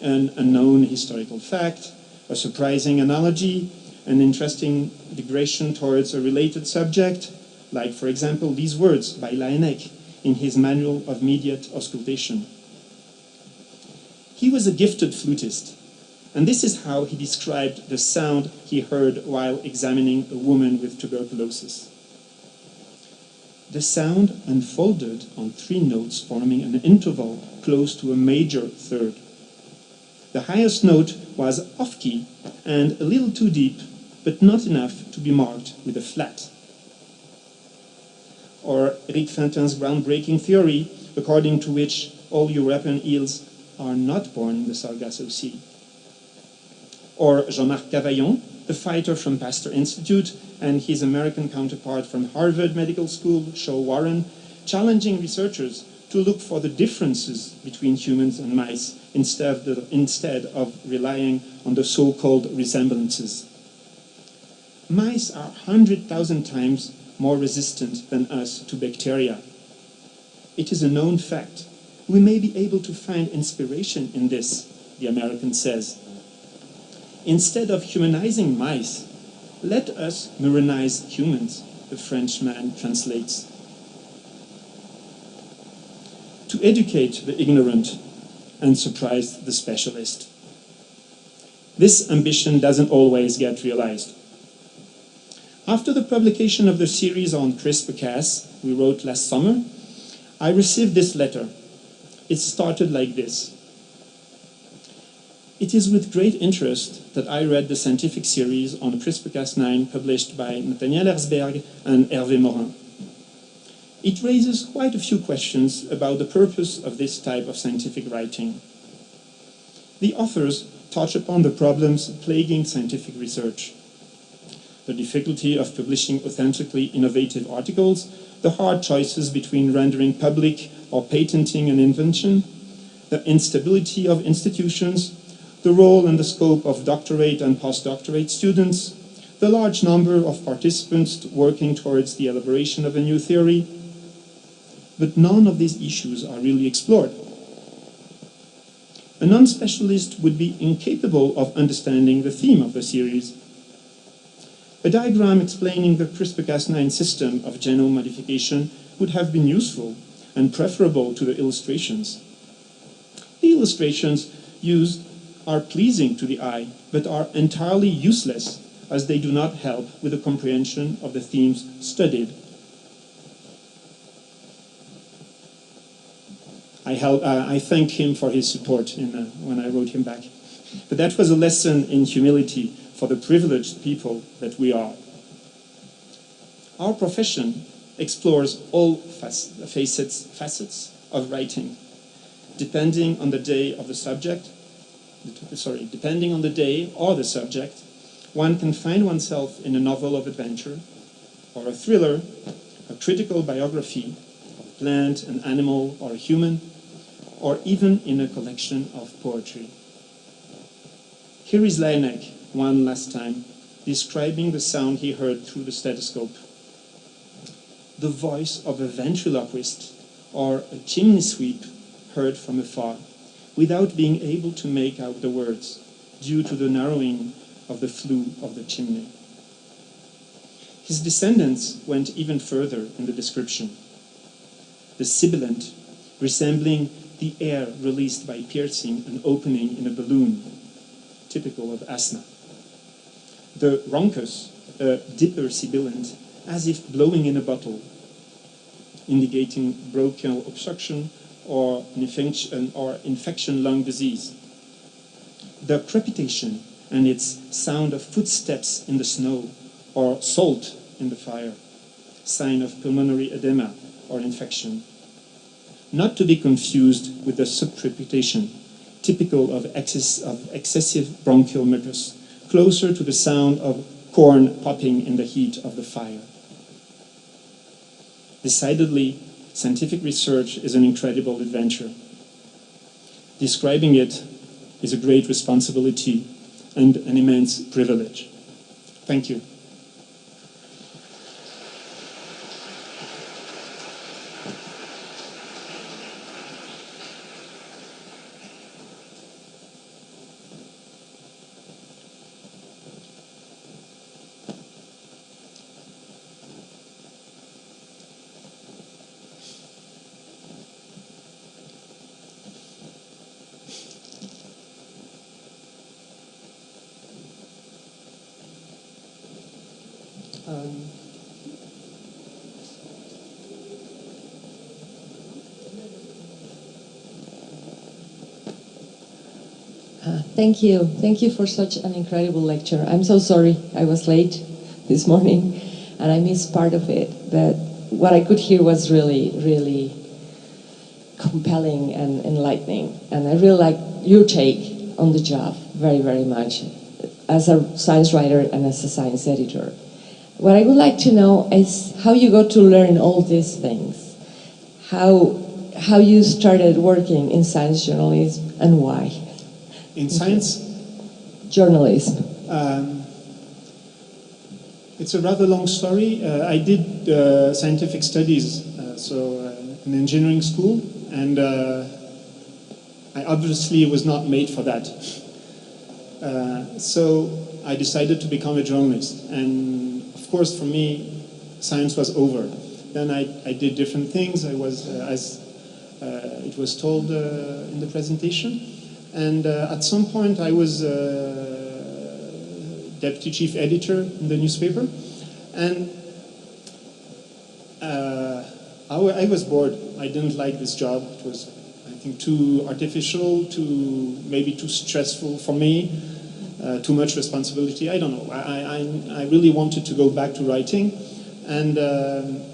An unknown historical fact, a surprising analogy, an interesting digression towards a related subject, like, for example, these words by Laennec in his Manual of Mediate Auscultation. He was a gifted flutist, and this is how he described the sound he heard while examining a woman with tuberculosis. The sound unfolded on 3 notes forming an interval close to a major third. The highest note was off-key and a little too deep, but not enough to be marked with a flat. Or Eric Fintin's groundbreaking theory, according to which all European eels are not born in the Sargasso Sea. Or Jean-Marc Cavaillon, the fighter from Pasteur Institute, and his American counterpart from Harvard Medical School, Shaw Warren, challenging researchers to look for the differences between humans and mice instead of relying on the so-called resemblances. Mice are 100,000 times more resistant than us to bacteria. It is a known fact. We may be able to find inspiration in this, the American says. Instead of humanizing mice, let us murinize humans, the Frenchman translates. To educate the ignorant and surprise the specialist. This ambition doesn't always get realized. After the publication of the series on CRISPR-Cas we wrote last summer, I received this letter. It started like this. It is with great interest that I read the scientific series on CRISPR-Cas9 published by Nathaniel Herzberg and Hervé Morin. It raises quite a few questions about the purpose of this type of scientific writing. The authors touch upon the problems plaguing scientific research. The difficulty of publishing authentically innovative articles, the hard choices between rendering public or patenting an invention, the instability of institutions, the role and the scope of doctorate and postdoctorate students, the large number of participants working towards the elaboration of a new theory. But none of these issues are really explored. A non-specialist would be incapable of understanding the theme of the series. A diagram explaining the CRISPR-Cas9 system of genome modification would have been useful and preferable to the illustrations. The illustrations used are pleasing to the eye, but are entirely useless as they do not help with the comprehension of the themes studied. I thanked him for his support when I wrote him back. But that was a lesson in humility for the privileged people that we are. Our profession explores all facets of writing, depending on the day or the subject. One can find oneself in a novel of adventure, or a thriller, a critical biography of a plant, an animal, or a human, or even in a collection of poetry. Here is Laennec, one last time, describing the sound he heard through the stethoscope. The voice of a ventriloquist or a chimney sweep heard from afar, without being able to make out the words, due to the narrowing of the flue of the chimney. His descendants went even further in the description. The sibilant, resembling the air released by piercing an opening in a balloon, typical of asthma. The rhoncus, a deeper sibilant, as if blowing in a bottle, indicating bronchial obstruction or infection lung disease. The crepitation and its sound of footsteps in the snow or salt in the fire, sign of pulmonary edema or infection. Not to be confused with the subcrepitation, typical of excessive bronchial mucus, closer to the sound of corn popping in the heat of the fire. Decidedly, scientific research is an incredible adventure. Describing it is a great responsibility and an immense privilege. Thank you. Thank you. Thank you for such an incredible lecture. I'm so sorry I was late this morning and I missed part of it, but what I could hear was really, really compelling and enlightening. And I really like your take on the job very, very much as a science writer and as a science editor. What I would like to know is how you got to learn all these things, how you started working in science journalism and why. In science? Journalism. It's a rather long story. I did scientific studies, in engineering school, and I obviously was not made for that. So I decided to become a journalist, and of course for me, science was over. Then I did different things. I was, as it was told in the presentation, and at some point I was deputy chief editor in the newspaper, and I was bored. I didn't like this job. It was, I think, too artificial, maybe too stressful for me, too much responsibility. I don't know. I really wanted to go back to writing, and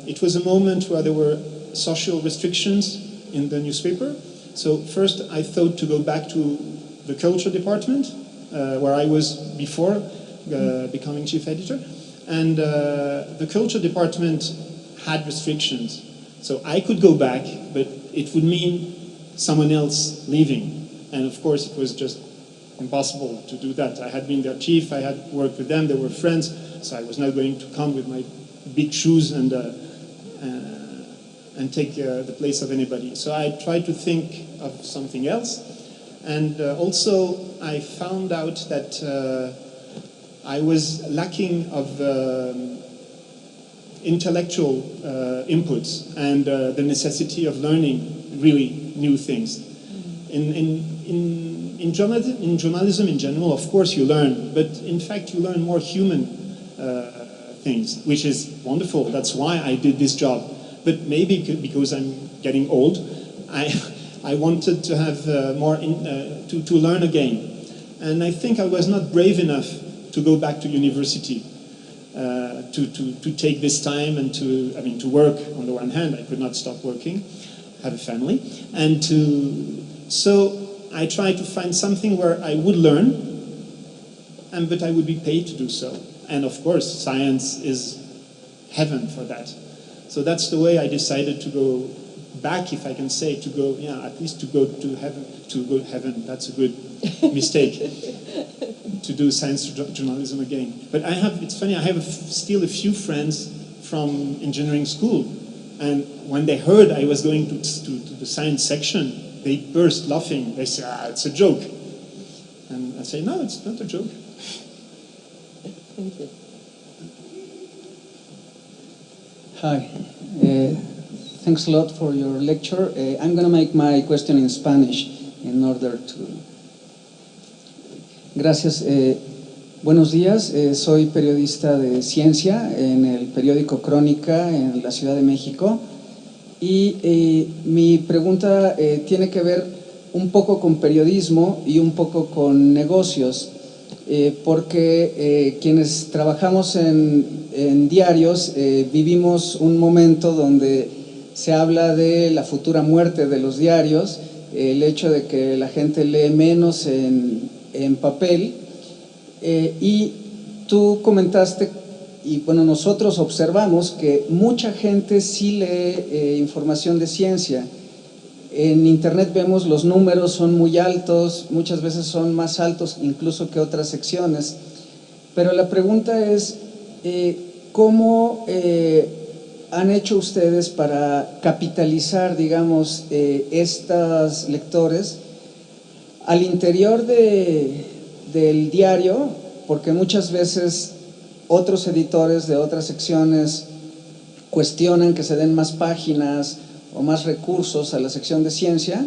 it was a moment where there were social restrictions in the newspaper. So first I thought to go back to the culture department, where I was before becoming chief editor. And the culture department had restrictions. So I could go back, but it would mean someone else leaving. And of course it was just impossible to do that. I had been their chief, I had worked with them, they were friends, so I was not going to come with my big shoes and take the place of anybody. So I tried to think of something else. And also I found out that I was lacking of intellectual inputs and the necessity of learning really new things. In journalism in general, of course you learn, but in fact you learn more human things, which is wonderful. That's why I did this job. But maybe because I'm getting old, I wanted to have more to learn again. And I think I was not brave enough to go back to university, to take this time and to work on the one hand. I could not stop working, have a family, and so I tried to find something where I would learn, but I would be paid to do so. And of course, science is heaven for that. So that's the way I decided to go back, if I can say, at least to go to heaven. That's a good mistake, to do science journalism again. But it's funny, I have still a few friends from engineering school, and when they heard I was going to the science section, they burst laughing. They say, it's a joke. And I say, no, it's not a joke. Thank you. Hi. Thanks a lot for your lecture. I'm going to make my question in Spanish in order to... Gracias. Buenos días. Soy periodista de Ciencia en el periódico Crónica en la Ciudad de México. Y mi pregunta tiene que ver un poco con periodismo y un poco con negocios, porque quienes trabajamos en diarios vivimos un momento donde se habla de la futura muerte de los diarios, el hecho de que la gente lee menos en papel, y tú comentaste, y bueno, nosotros observamos que mucha gente sí lee información de ciencia. En internet vemos los números son muy altos, muchas veces son más altos incluso que otras secciones, pero la pregunta es ¿cómo han hecho ustedes para capitalizar, digamos, estos lectores al interior del diario? Porque muchas veces otros editores de otras secciones cuestionan que se den más páginas o más recursos a la sección de ciencia,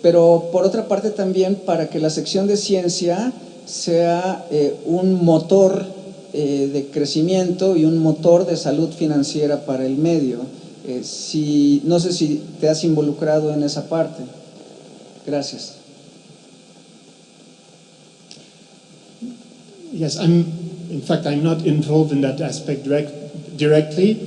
pero por otra parte también para que la sección de ciencia sea un motor de crecimiento y un motor de salud financiera para el medio. No sé si te has involucrado en esa parte. Gracias. Yes, in fact, I'm not involved in that aspect directly,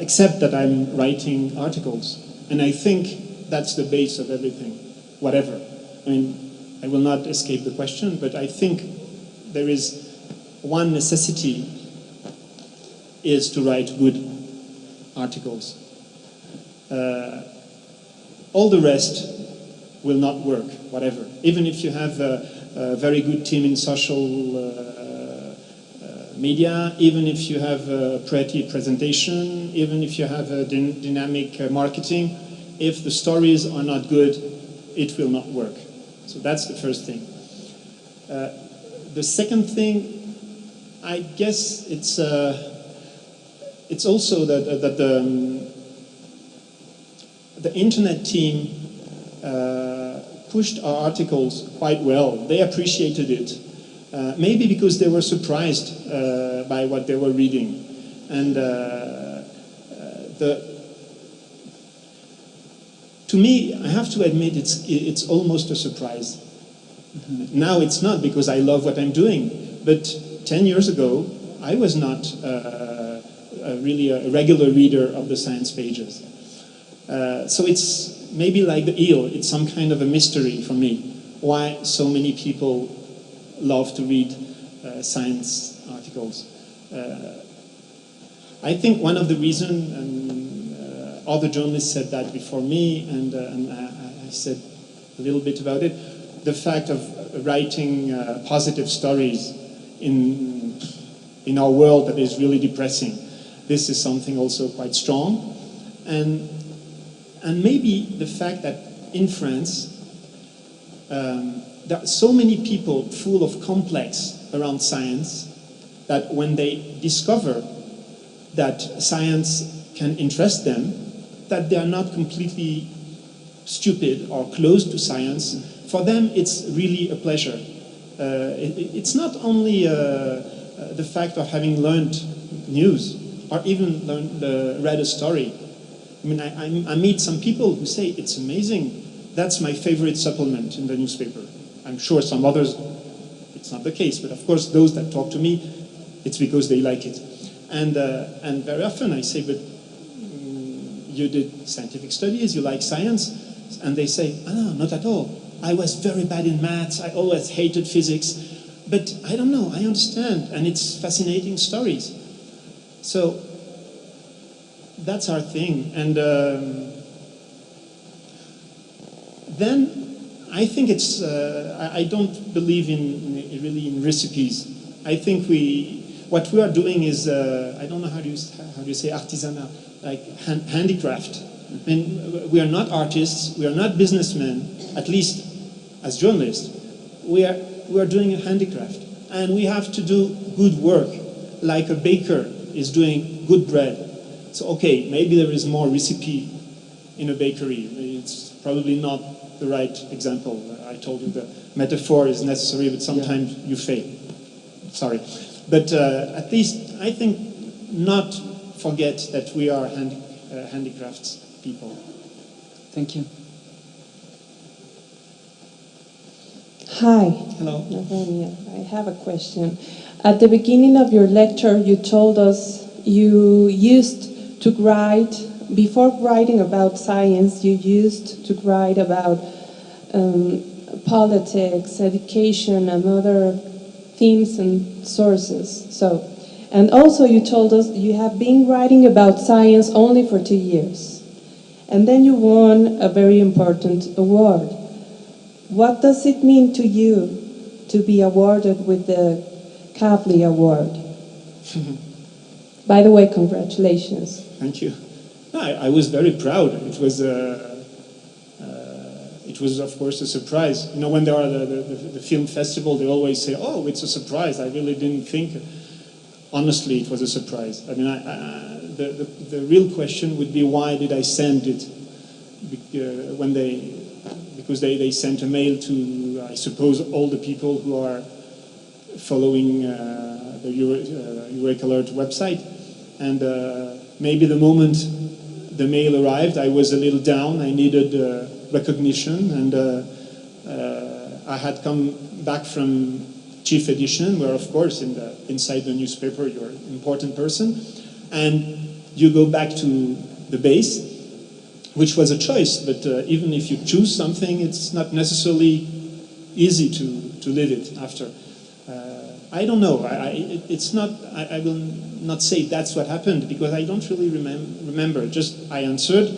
except that I'm writing articles. And I think that's the base of everything, whatever. I mean, I will not escape the question, but I think there is one necessity is to write good articles. All the rest will not work, whatever. Even if you have a very good team in social media, even if you have a pretty presentation, even if you have a dynamic marketing, if the stories are not good, it will not work. So that's the first thing. The second thing, I guess it's also that the internet team pushed our articles quite well. They appreciated it. Maybe because they were surprised by what they were reading. And to me, I have to admit, it's almost a surprise. Mm-hmm. Now it's not, because I love what I'm doing. But 10 years ago, I was not really a regular reader of the science pages. So it's maybe like the eel. It's some kind of a mystery for me, why so many people love to read science articles. I think one of the reasons, and other journalists said that before me, and I said a little bit about it, the fact of writing positive stories in our world that is really depressing. This is something also quite strong. And maybe the fact that in France, there are so many people full of complex around science that when they discover that science can interest them, that they are not completely stupid or closed to science. For them, it's really a pleasure. It's not only the fact of having learned news or even read a story. I mean, I meet some people who say, it's amazing. That's my favorite supplement in the newspaper. I'm sure some others, it's not the case. But of course, those that talk to me, it's because they like it. And very often I say, but you did scientific studies, you like science? And they say, no, not at all. I was very bad in maths, I always hated physics. But I don't know, I understand, and it's fascinating stories. So that's our thing. And then I think it's, I don't believe really in recipes. I think what we are doing is, I don't know how do you say artisanal, like handicraft. I mean, we are not artists, we are not businessmen, at least as journalists. We are doing a handicraft, and we have to do good work, like a baker is doing good bread. So okay, maybe there is more recipe in a bakery. It's probably not the right example. I told you the metaphor is necessary, but sometimes you fail. Sorry. But at least I think not forget that we are handicrafts people. Thank you. Hi. Hello. Nathaniel, I have a question. At the beginning of your lecture, you told us you used to write, before writing about science, you used to write about politics, education, and other themes and sources. So, and also you told us you have been writing about science only for 2 years. And then you won a very important award. What does it mean to you to be awarded with the Kavli Award? By the way, congratulations. Thank you. No, I was very proud. It was of course a surprise. You know, when there are the film festival, they always say, "Oh, it's a surprise." I really didn't think. Honestly, it was a surprise. I mean, the real question would be, why did I send it? Because they sent a mail to, I suppose, all the people who are following the Eureka Alert website. And maybe the moment the mail arrived, I was a little down. I needed recognition, and I had come back from chief edition, where of course inside the newspaper you're an important person, and you go back to the base, which was a choice. But even if you choose something, it's not necessarily easy to live it after. I don't know. It's not. I will not say that's what happened, because I don't really remember. Just I answered,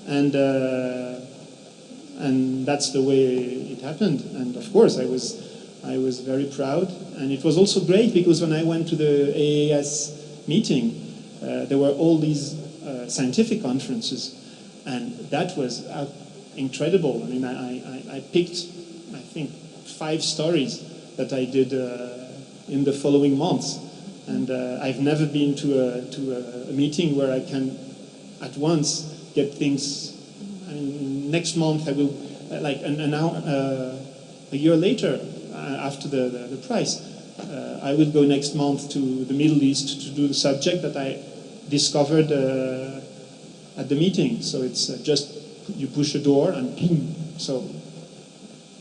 and that's the way it happened. And of course, I was very proud, and it was also great because when I went to the AAS meeting, there were all these scientific conferences, and that was incredible. I mean, I picked, I think, 5 stories that I did in the following months, and I've never been to a meeting where I can at once get things. I mean, next month I will, like an hour, a year later, after the prize, I will go next month to the Middle East to do the subject that I discovered at the meeting. So it's just you push a door and ping. So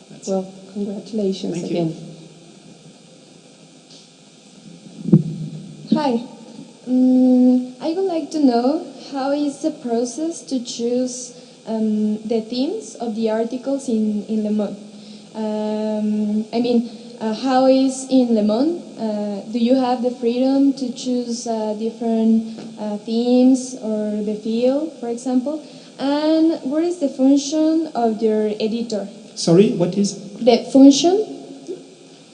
that's well, congratulations. Thank again. You. Hi. I would like to know how is the process to choose the themes of the articles in Le Monde. I mean, how is in Le Monde? Do you have the freedom to choose different themes or the field, for example? And what is the function of your editor? Sorry, what is The function?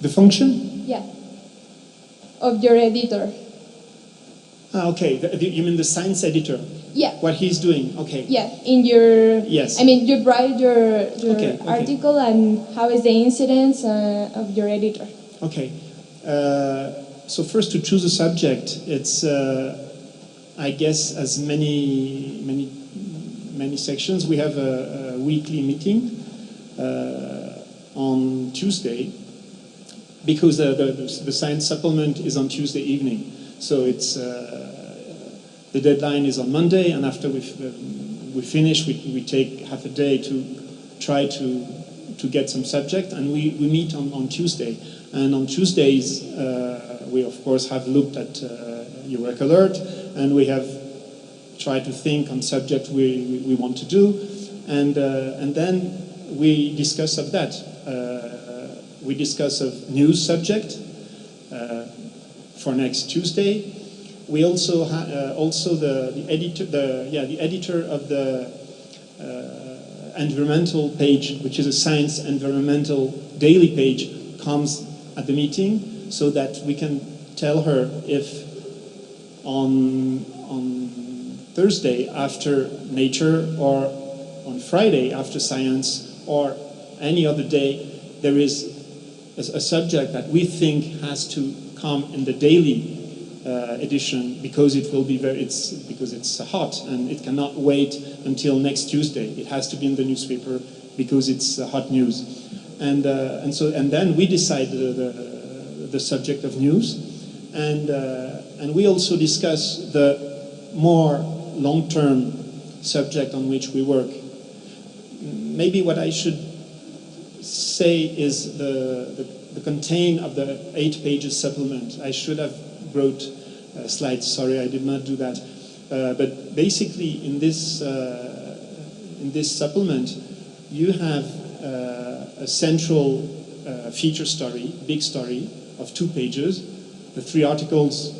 the function? Yeah. Of your editor. Okay. You mean the science editor? Yeah. What he's doing? Okay. Yeah, in your. Yes. I mean, you write your Okay. article, and how is the incidence of your editor? Okay. So first, to choose a subject, it's I guess as many sections. We have a weekly meeting on Tuesday, because the science supplement is on Tuesday evening. So it's the deadline is on Monday, and after we finish, we take half a day to try to to get some subject, and we meet on Tuesday. And on Tuesdays, we of course have looked at your work alert, and we have tried to think on subject we want to do, and then we discuss of that. We discuss of news subject for next Tuesday. We also the editor of the environmental page, which is a science environmental daily page, comes at the meeting, so that we can tell her if on Thursday after nature, or on Friday after science, or any other day, there is a subject that we think has to come in the daily edition, because it will be because it's hot and it cannot wait until next Tuesday. It has to be in the newspaper because it's hot news, and then we decide the subject of news, and we also discuss the more long-term subject on which we work. Maybe what I should say is the content of the 8 pages supplement. I should have brought slides. Sorry, I did not do that. But basically, in this supplement, you have a central feature story, big story of 2 pages. The 3 articles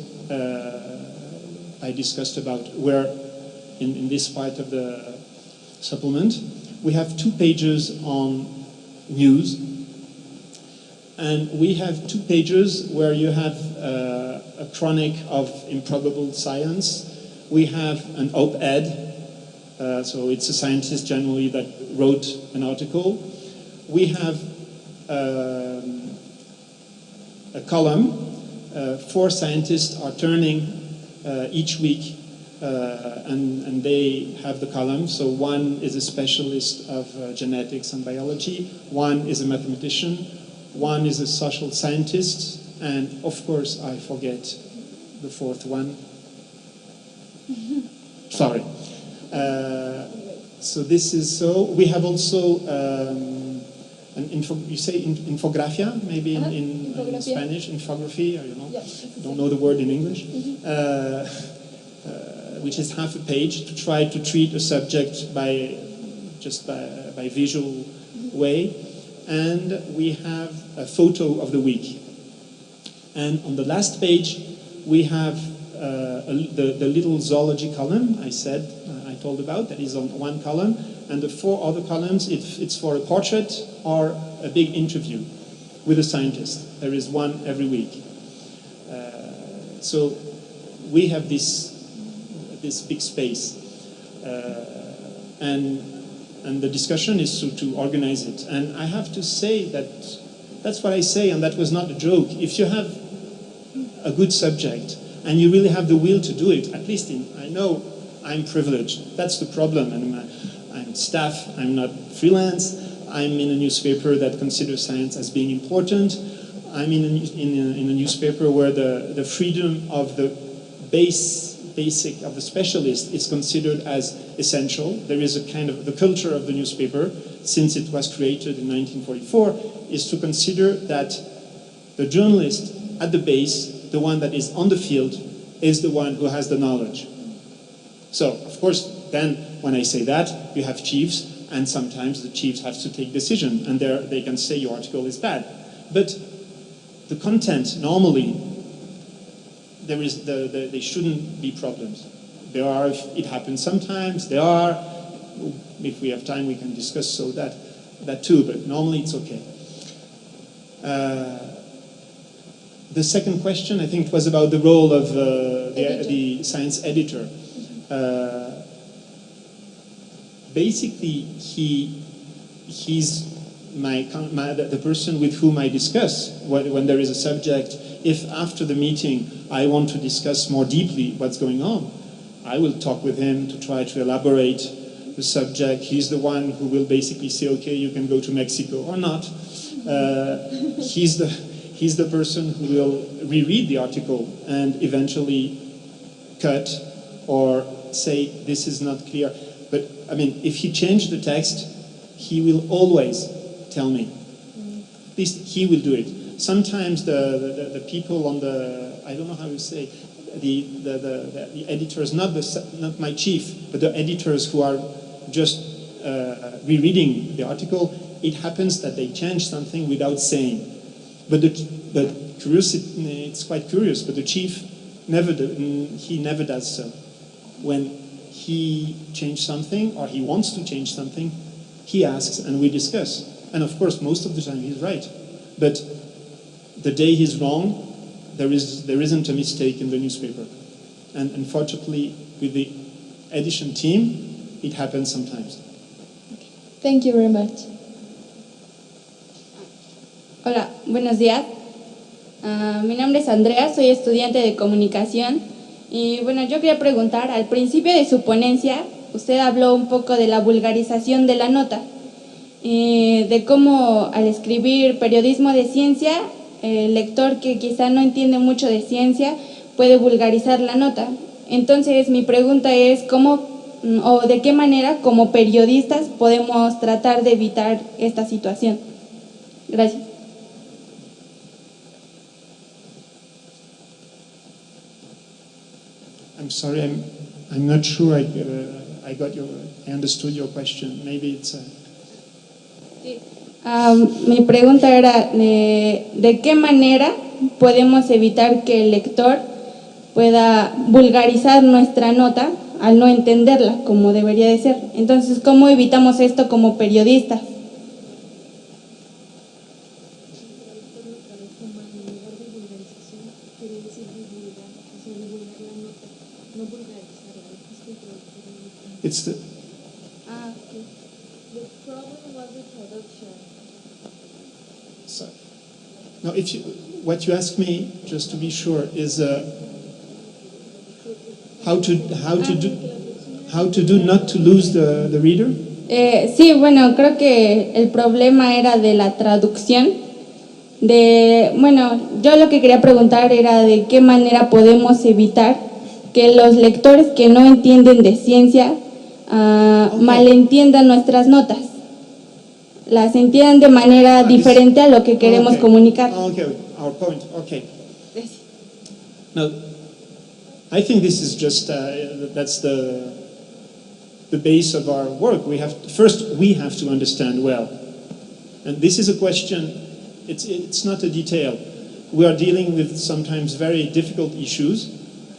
I discussed about were in this part of the supplement. We have 2 pages on news, and we have 2 pages where you have a chronic of improbable science. We have an op-ed, so it's a scientist generally that wrote an article. We have a column. 4 scientists are turning each week, and they have the column. So one is a specialist of genetics and biology, one is a mathematician, one is a social scientist, and of course I forget the 4th one. Sorry. So this is so. We have also you say infografia, maybe in Spanish, infography, or don't know the word in English, which is half a page to try to treat a subject by visual way. And we have a photo of the week. And on the last page, we have the little zoology column I told about, that is on one column. And the 4 other columns, it's for a portrait or a big interview with a scientist. There is one every week. So we have this big space. And the discussion is to organize it. And I have to say that's what I say, and that was not a joke. If you have a good subject and you really have the will to do it, at least I know I'm privileged. That's the problem. And I'm staff, I'm not freelance. I'm in a newspaper that considers science as being important. I'm in a newspaper where the freedom of the basic of the specialist is considered as essential. There is a kind of the culture of the newspaper, since it was created in 1944, is to consider that the journalist at the base, the one that is on the field, is the one who has the knowledge. So, of course, then when I say that, you have chiefs, and sometimes the chiefs have to take decision, and they can say your article is bad. But the content, normally, there shouldn't be problems. There are, it happens sometimes, there are, if we have time we can discuss that too, but normally it's okay. The second question, I think it was about the role of the science editor. Basically, he's the person with whom I discuss when there is a subject. If after the meeting I want to discuss more deeply what's going on, I will talk with him to try to elaborate the subject. He's the one who will basically say, okay, you can go to Mexico or not. He's the person who will reread the article and eventually cut or say this is not clear. But I mean, if he changed the text, he will always tell me. At least he will do it. Sometimes the people on the, I don't know how you say, the editors, not my chief, but the editors who are just rereading the article, it happens that they change something without saying. But curiosity, it's quite curious, but the chief never does so. When he changed something or he wants to change something, he asks and we discuss. And of course, most of the time he's right. But the day he's wrong, there isn't a mistake in the newspaper. And unfortunately, with the edition team, it happens sometimes. Thank you very much. Hola, buenos días. Mi nombre es Andrea, soy estudiante de comunicación y bueno, yo quería preguntar, al principio de su ponencia, usted habló un poco de la vulgarización de la nota, de cómo al escribir periodismo de ciencia, el lector que quizá no entiende mucho de ciencia puede vulgarizar la nota. Entonces mi pregunta es, ¿cómo o de qué manera como periodistas podemos tratar de evitar esta situación? Gracias. I'm sorry, I'm not sure I understood your question. Maybe it's mi pregunta era de qué manera podemos evitar que el lector pueda vulgarizar nuestra nota al no entenderla como debería de ser. Entonces, ¿cómo evitamos esto como periodistas? It's the. Okay. The problem was the traduction. So, now, what you asked me, just to be sure, is how to do not to lose the reader. Sí, bueno, creo que el problema era de la traducción. Bueno, yo lo que quería preguntar era de qué manera podemos evitar que los lectores que no entienden de ciencia malentiendan nuestras notas, las entiendan de manera diferente a lo que queremos comunicar. Okay, our point. Okay. Now, I think this is just that's the base of our work. We have to understand well, and this is a question. It's not a detail. We are dealing with sometimes very difficult issues,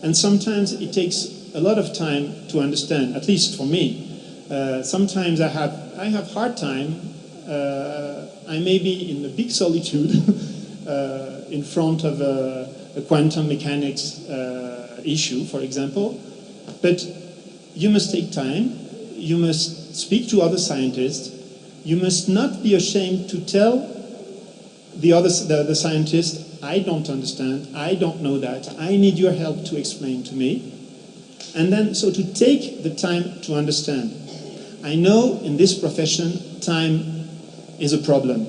and sometimes it takes a lot of time to understand. At least for me, sometimes I have hard time. I may be in a big solitude in front of a quantum mechanics issue, for example. But you must take time. You must speak to other scientists. You must not be ashamed to tell the scientist, I don't understand, I don't know that, I need your help to explain to me. And then, so to take the time to understand. I know in this profession, time is a problem.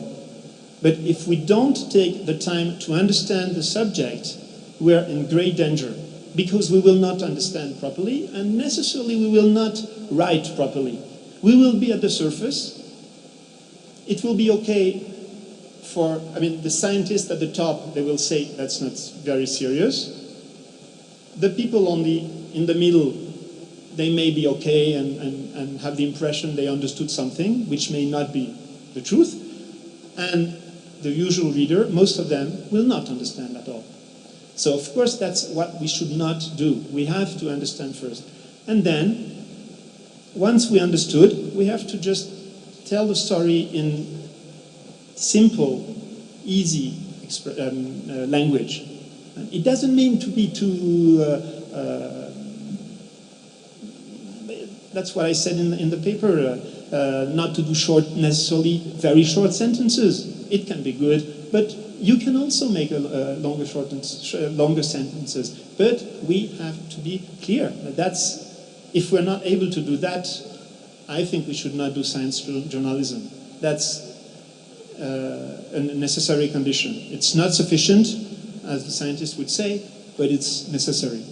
But if we don't take the time to understand the subject, we are in great danger. Because we will not understand properly, and necessarily we will not write properly. We will be at the surface. It will be okay the scientists at the top, they will say that's not very serious. The people in the middle, they may be okay and have the impression they understood something, which may not be the truth. And the usual reader, most of them, will not understand at all. So, of course, that's what we should not do. We have to understand first. And then, once we understood, we have to just tell the story in simple, easy language. And it doesn't mean to be too... that's what I said in the paper, not to do necessarily very short sentences. It can be good, but you can also make longer sentences. But we have to be clear. If we're not able to do that, I think we should not do science journalism. That's a necessary condition. It's not sufficient, as the scientists would say, but it's necessary.